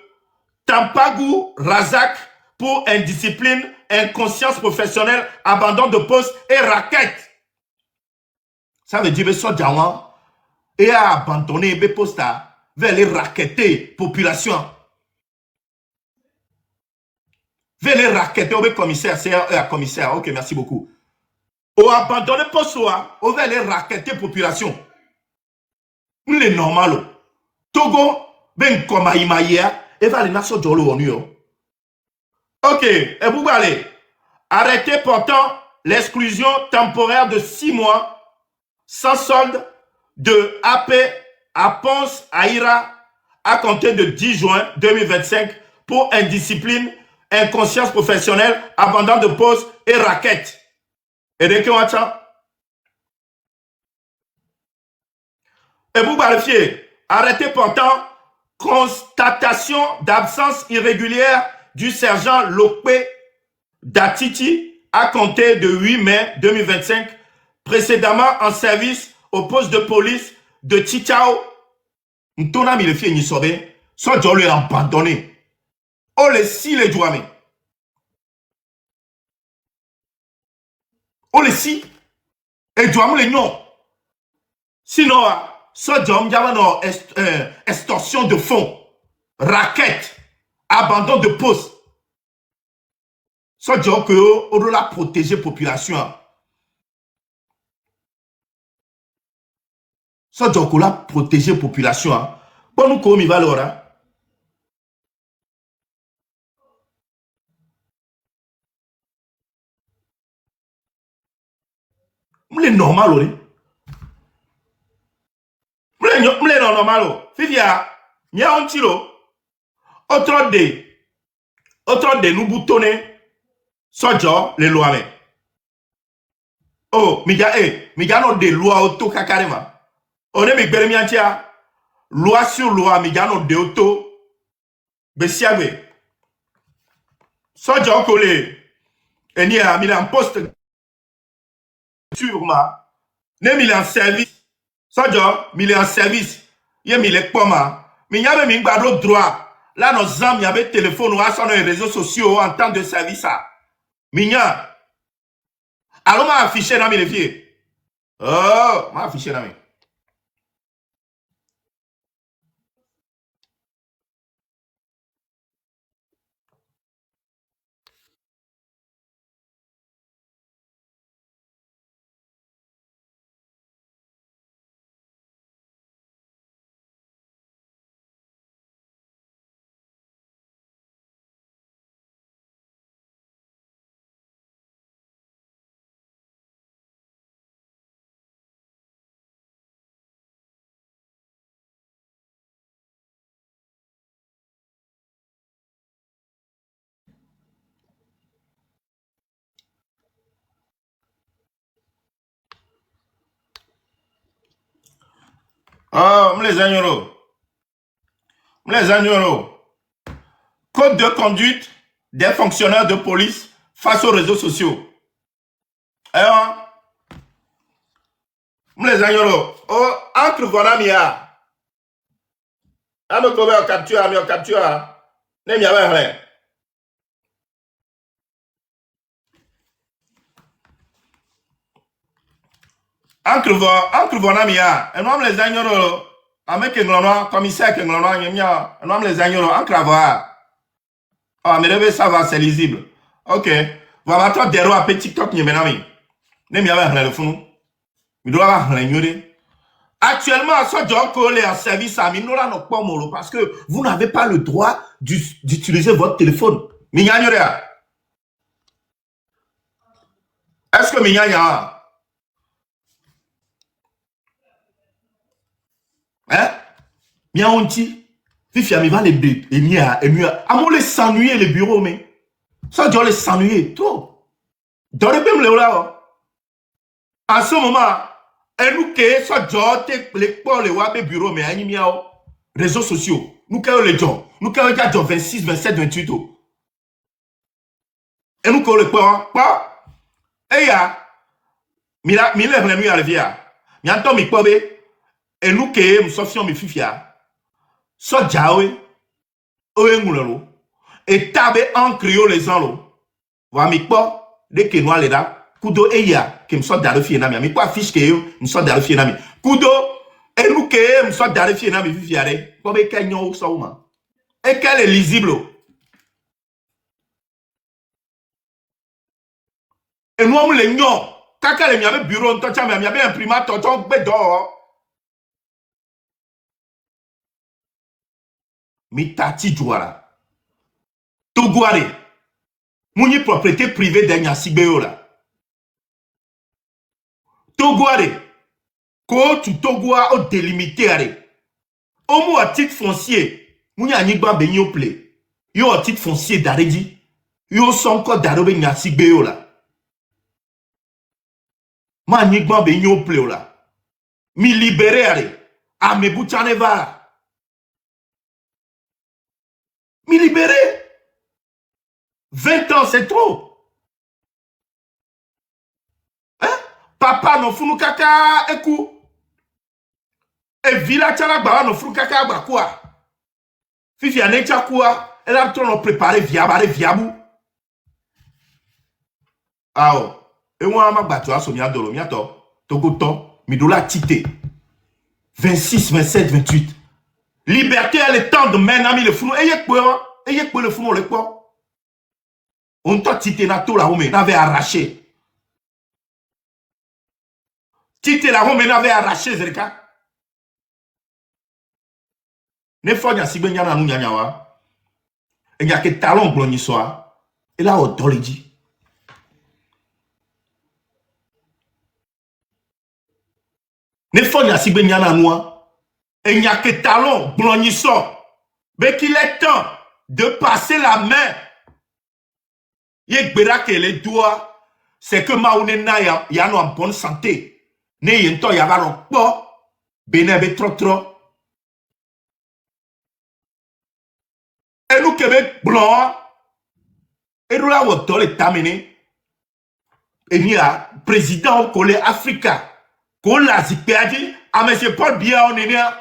Speaker 1: Tampagou Razak pour indiscipline, inconscience professionnelle, abandon de poste et raquette. Ça veut dire que ce Djawan et a abandonné les postes vers les raqueter population. Vers les raqueter au commissaire, c'est un commissaire. Ok, merci beaucoup. Ou abandonné poste ou vers les raqueter population. Il est normal. Togo, ben comme Aïmaïa, et va les nations de l'ONU. Ok, et vous allez arrêter pourtant l'exclusion temporaire de 6 mois sans solde de AP à Ponce à Ira à compter de 10 juin 2025 pour indiscipline, inconscience professionnelle, abandon de poste et raquette. Et de quoi ça? Et vous vérifiez, arrêtez pourtant constatation d'absence irrégulière du sergent Lokpe Datiti à compter de 8 mai 2025, précédemment en service au poste de police de Tchitchao. Ntona mi le fie ni sobe, so jo le abandonné. O le si le douame. O le si et douame le non. Sinon, so jo m'java no extorsion de fonds, raquette, abandon de poste. So jo que on doit protéger population. So jo qu'on la protéger population. Bon nous comme il va l'ora. M'le normal ori. M'le normal. Fifia, nya on tiro. Autre de nous boutonner. Sojo les lois. Oh, miga no de loi auto kakarema. On est mi miantia. Loi sur loi, miga no de auto. Besiagwe. Sojo collé. Et ni a mis en poste. Sûrement. Ne mis en service. Sojo, mis en service. Yé mis les poma. Mais y avait mis un droit. Là, nos amis, y avait téléphone ou sur les réseaux sociaux en temps de service. Minya. Alors, m'a affiché dans mes filles. Oh, m'a affiché dans mes. Oh, les agneaux. Les agneaux. Code de conduite des fonctionnaires de police face aux réseaux sociaux. Alors, les agneaux. Oh, entre voilà, mia. A me couvert au capture, mi au capture. Ne m'y avait rien. Entre voilà, mia. Et nous, les agneaux. Avec un commissaire, un nous, les agneaux. Entre avoir. Ah, mais le ça va, c'est lisible. Ok. Voilà, toi, des rois, petit TikTok, n'y a pas de ne m'y avait rien le fond. Il doit avoir rien. Actuellement, ce job collé en service à Minola non pas molo parce que vous n'avez pas le droit d'utiliser votre téléphone. Mignagnoria. Est-ce que Mignagna? Hein? Miaonti. Fifia, mi va les deux. Et mieux. À moi, les s'ennuyer les bureaux, mais. Ça doit les s'ennuyer trop. Dans le même là, en ce moment, et nous que ça doit les web bureau mais animaux réseaux sociaux. Nous que les gens, nous que les gens 26, 27, 28 ans. Et nous que le pas. Et ya, mila venu à l'evia. Mianto mi pobe. Et nous que nous sommes mi fifia. So jawe. Oe ngulelo. Et tabe en criot les gens. Wa mi po. Dès que nous allons là. Kudo eya. Que me soit d'arriver na mi. Mi po affiche que yo. Me soit d'arriver na mi. Kudo. Et nous que me soit d'arriver na mi fifia. Pobe kanyo ou sa ouma. Et qu'elle est lisible. Et nous, on les gnon. Quand il y a un bureau, il y a un imprimante, il y a un bédor. Mitati Douara. Togouare. Mouni propriété privée d'un Sibéo là. Togouare. Ko tu Togoua au délimité. Au mot à titre foncier. Mouni a nigba benyo ple. Yo à titre foncier d'Aredi. Yo son code d'Arobe n'a Sibéo là. Ma nigba benyo ple là. Mi libéré allez. A me bouchaneva. Mi libéré. 20 ans, c'est trop. Hein? Papa no funu kaka eku. E villa chala gba no funu kaka gba quoi? Fifi ane cha quoi? Elle a trop préparé viabou. Ah oh. Et moi ma gba tu aso mi adolo mi ato. Togoto mi dola tité. 26, 27, 28. Liberté a le temps de mener le funu. Eye kwe le funu le quoi? On t'a tité na to la home n'avait arraché. Tité la home n'avait arraché zerika. Ne faut pas si ben yana nou nyanya wa. Et y a que talon blonyi soa. Et là au doliji. Ne faut pas si ben yana nou. Et y a que talon blonyi soa. Mais qu'il est temps de passer la main. Yek bera que les doigts, c'est que maounena ya no en bonne santé. Ne yento ya va no po, benebe trop. Et nous Québec blanc, et nous là où dans les tamene, et nous là président collé Africa, qu'on l'a zipéadi, à monsieur Paul Biya on est là.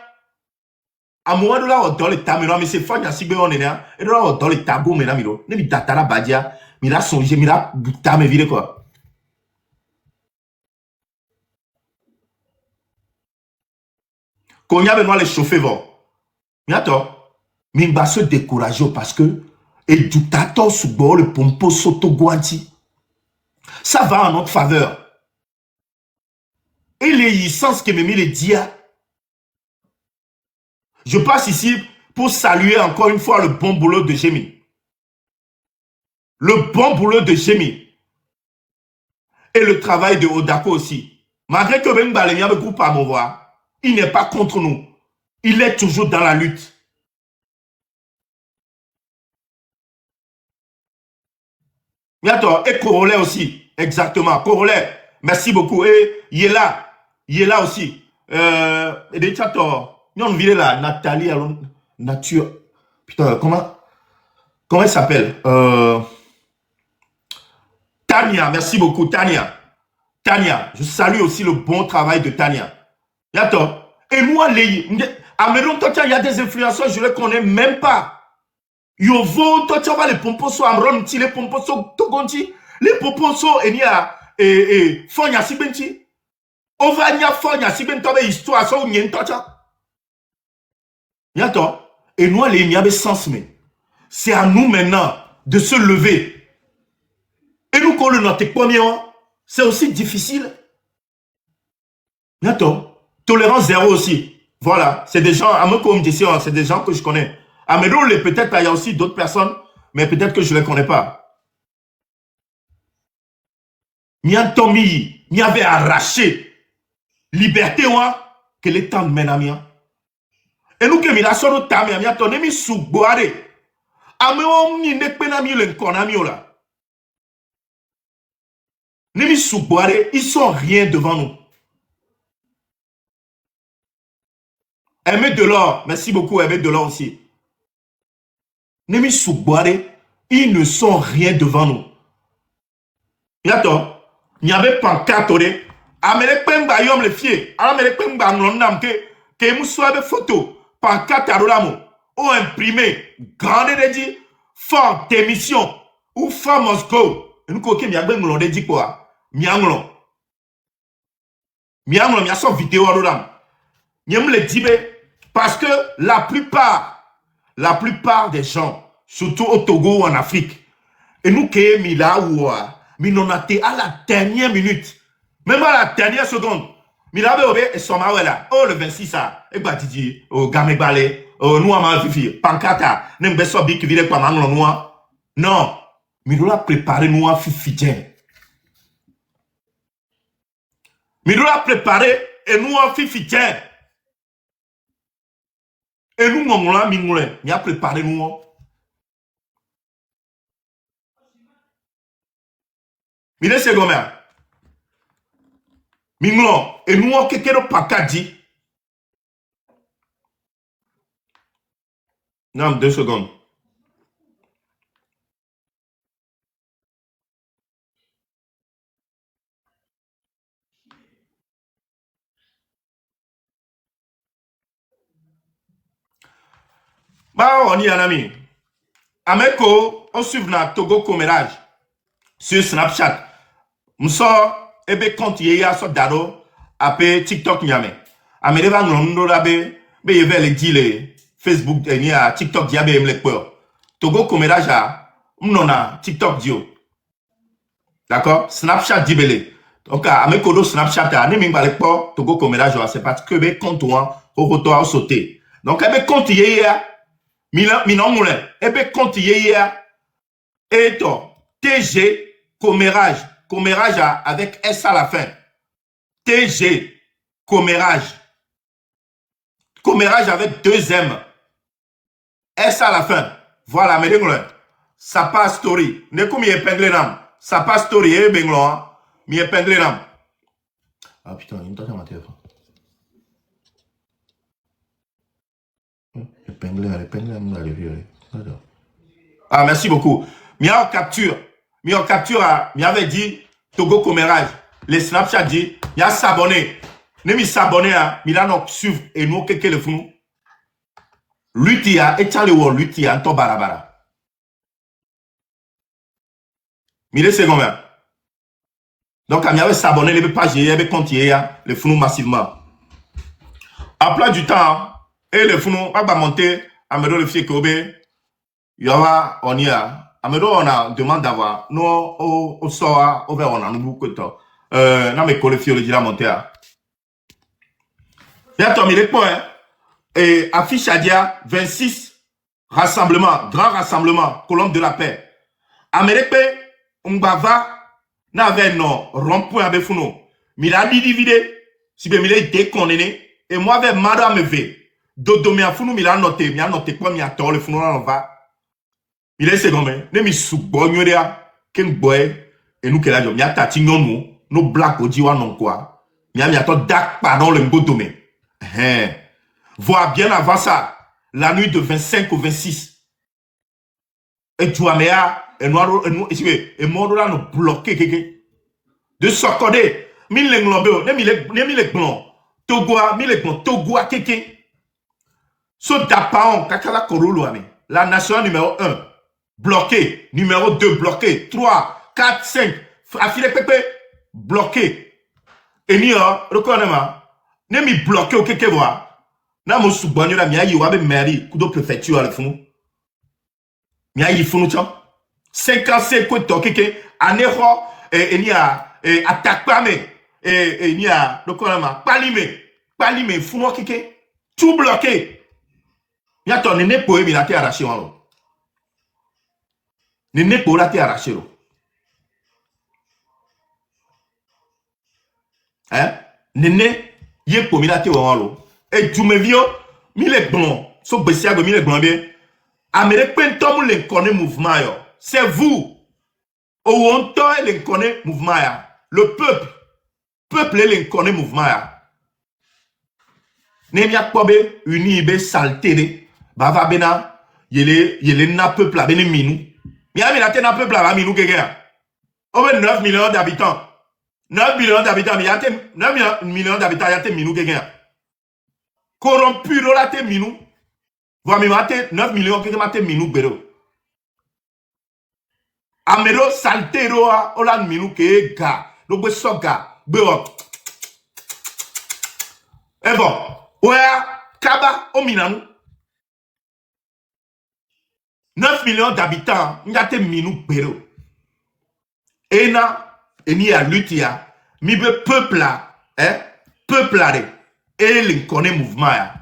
Speaker 1: À moi nous là où dans les tamene, monsieur Fanya Sibé on est là, et nous là où dans les tabou mena miro, ne mi datara badia. Mira songe, mira buta me vire quoi. Quand y a besoin les chauffer vont. Miato, mais il va se décourager parce que et du tato sous bord le pompo soto guanti. Ça va en notre faveur. Et les licences que me mis les dia. Je passe ici pour saluer encore une fois le bon boulot de Gémi. Le bon boulot de Gémi. Et le travail de Odako aussi. Malgré que même Balémia me coupe à mon voix, il n'est pas contre nous. Il est toujours dans la lutte. Bientôt, et Corolet aussi. Exactement. Corolet. Merci beaucoup. Et Yela. Yela aussi. Et des chatos. Nous on vit là. Nathalie, nature. Putain, comment elle s'appelle? Tania, merci beaucoup, Tania. Tania, je salue aussi le bon travail de Tania. D'accord. Et moi, à Méron, il y a des influenceurs, je ne les connais même pas. Yovo, toi, tu vas les pomposo, Amron, les pomposo, Togonti, les pomposo, et Fonya Sibenti. On va y a Fonya Sibenti, histoire, ça, ou n'y D'accord. Et nous, les n'y a sens, mais c'est à nous maintenant de se lever. Et nous, quand le notre premier, c'est aussi difficile. Bientôt. Tolérance zéro aussi. Voilà. C'est des gens, à moi, comme je dis, c'est des gens que je connais. À Médou, peut-être, il y a aussi d'autres personnes, mais peut-être que je ne les connais pas. Miantomi, m'y avait arraché. Liberté, que les temps de menamia. Et nous, que m'y son tamia, m'y a tonné, m'y sous-boire. À moi, m'y n'est pas n'ami, le konami, là. Nimi Souboire, ils sont rien devant nous. Aimé Delors, merci beaucoup, Aimé Delors aussi. Nimi Souboire, ils ne sont rien devant nous. Yato, il y avait pancarte, amele pemba yom le fie, amele pemba nonam que moussoabe photo, pancarte arolamo, ou imprimé, grande dédi, fort d'émission, ou fort Moscou. Nous coquons, il y a bien mon dédi quoi. Mianglon. Mianglon, il y a son vidéo arolam. Nyem le dibe, parce que la plupart des gens, surtout au Togo ou en Afrique, et nous qui sommes là où nous à la dernière minute, même à la dernière seconde, Mila Béobé et Somawela, oh le 26 a, et Batidi, oh Gamebale, oh Nouama Fifi, Pankata, Nembeso Bik Vile Pamanglo Noa. Non, Midola préparé Noa Fifidien. Midola préparé et Noa Fifidien. Et nous, on a préparé nous. Mille secondes. Minglo, et nous, on a pakadi. Non, 2 secondes. Bah, on y a un ami. Ameko, on suit na Togo commérage sur Snapchat. M'so, ebe compte yéya so dado, apé TikTok nyame. Amedeva nglondo labe, be yeve le dile Facebook ni a TikTok diabe mle peur. Togo commérage a, m'nona TikTok dio. D'accord? Snapchat dibele. Donc, ameko do Snapchat a, ne mingba le peur, Togo commérage a, c'est parce que be compte ouan, au a sauté. Donc, ebe compte yéya, Minon ebe compte yéya et TG commérage avec S à la fin. TG commérage avec 2 M S à la fin. Voilà, mais ça passe story. Ne comme épinglé nam. Ça passe story et benglo mi épinglé nam. Ah putain, il me t'a ma téléphone. Ah, merci beaucoup. Mia capture, m'avait dit Togo commérage. Les Snapchat dit, mia s'abonner. Ne mi s'abonner à, mila no suivre et nous que le fou. Lutia, et tchale wo lutia, to barabara. Mille secondes. Donc, il y avait s'abonner, les pages, il y avait continué le fou massivement. À plat du temps, et le fou, on va monter, à me le fier Kobe, il y aura, on y a. Amedo, on a demande d'avoir, nous, au soir, au vers, on a nous beaucoup de temps. Non, mais le fier, le dit la montée. Bien, Tom, il est point, et affiche à dia, 26, rassemblement, grand rassemblement, colombe de la paix. Amérique, on va, n'avait non, rond-point avec Founo. Mais il a divisé, si bien il est déconné, et moi, avec madame V, dodo, mais à Founo, il a noté quoi, il a tort, le Founo, on va. Il est second, mais ne mi soubonyoria, ken boy, et nous, qu'elle a dit, il y a tati non, nos blagues au diwa non quoi. Il y a dak pardon, le mbodomé. Voir bien avant ça, la nuit de 25 au 26. Et tu as et nous, et moi, nous bloquer, de s'accorder, mille l'englobé, ne mille blanc, Togoa, mille blanc, Togoa, kéké. So d'apaon, kakala korolo, la nation numéro 1, bloqué, numéro 2, bloqué, 3, 4, 5, affilé pépé, bloqué. Et ni, reconnaissez-moi, ne mi bloqué au kéké, voir. Na mo subonyo la miya yi wabe mairie kudo préfecture le funu miya yi funu cham 55 ko to keke aneho ni a attaque pas mais ni a le kolama palime funu keke tout bloqué ya to ne po mi la te arraché walo ne po la te arraché lo ne ye po mi la te walo. Et tu me viens, mille blancs, so bessia de mille blancs bien. Américain tom le connaît mouvement yo. C'est vous. Au on to le connaît mouvement ya. le peuple est l'inconnu mouvement. Nemia Kobe, uni be salté, bava bena, yele na peuple a bene minou. Miami la tena peuple a minou quelqu'un. Over 9 millions d'habitants. 9 millions d'habitants, mais 9 millions d'habitants, il y a des minou quelqu'un. Corrompu, la te minou. Vous avez 9 millions quelqu'un te minou bero. Amero salté roa, olan minou ke ga. Donc, soga, bero. Et bon, ouais, kaba, o minanou. 9 millions d'habitants, il y a des minou bero. Ena, eni a lutia, mi be peuple là, peuple là, et l'inconnu mouvement ya.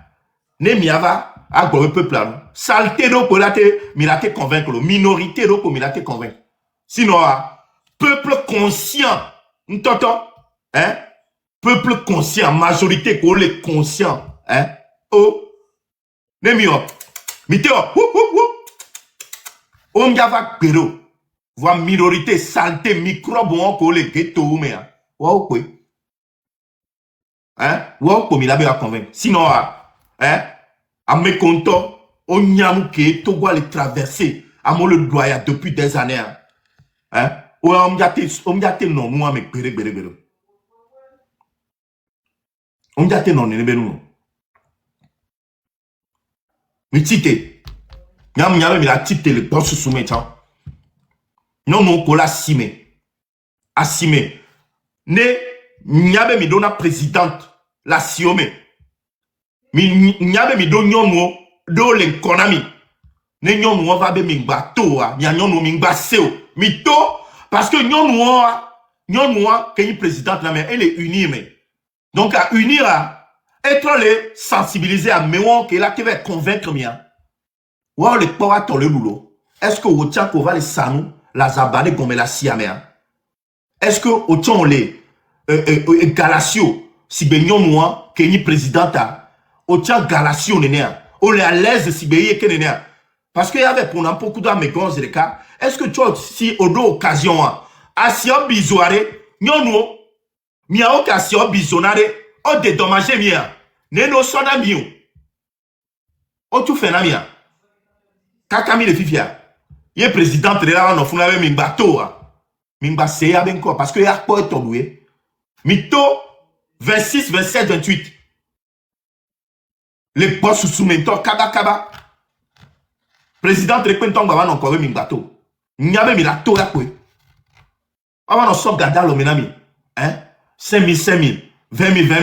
Speaker 1: Ne miava, a gobe peuple là. Salté do pour la te, mi la te convaincre, minorité do pour mi la te convaincre. Sinon, peuple conscient, n'toto, peuple conscient, majorité qu'on les conscient, oh, ne mi hop, mi te hop, on yava pero. Voix minorité, saleté, microbe, on colle les ghettos, mais wow, quoi. Wow, comme il a bien convaincu. Sinon, à mes comptes, on y a mouké, tout doit les traverser. À mon le doigt, depuis des années. Ou on y a été non, nous, avec béré. On y a été non, nous. Mais tite, yam mais la tite, le boss sous mes temps. Non, pour la simé. Assimé. Ne, nyabe mi dona présidente, la siome. Mi nyabe mi do nyonwo, do l'enkonami. Ne nyonwo va be mi bato, mi a nyonwo mi baseo. Mi to, parce que nyonwo, que yi présidente la mais elle est unie, mais. Donc, à unir, être les sensibiliser à méon, que là, qui va convaincre mia. Ou les powa ton le boulot. Est-ce que vous tient qu'on va les sanou? La zabane comme la siamea. Est-ce que autant les Galatio si benyon moi que ni présidenta autant Galatio nénéa ou les à l'aise si beye que nénéa parce que y avait pour un beaucoup dans mes grands cas est-ce que tu as si au do occasion à si on bisoire nyono mi a occasion bisonare o dédommager mia neno sona mio o tu fais na mia kakami le fifia. Il est président de la non funa min bateau min ba seya ben ko parce que ya ko to doué mito 26 27 28 les boss sous mentor kaba président de Quentin baba non ko min bateau nyabe mi la to ya ko aba no so gada lo menami 5 000 20 000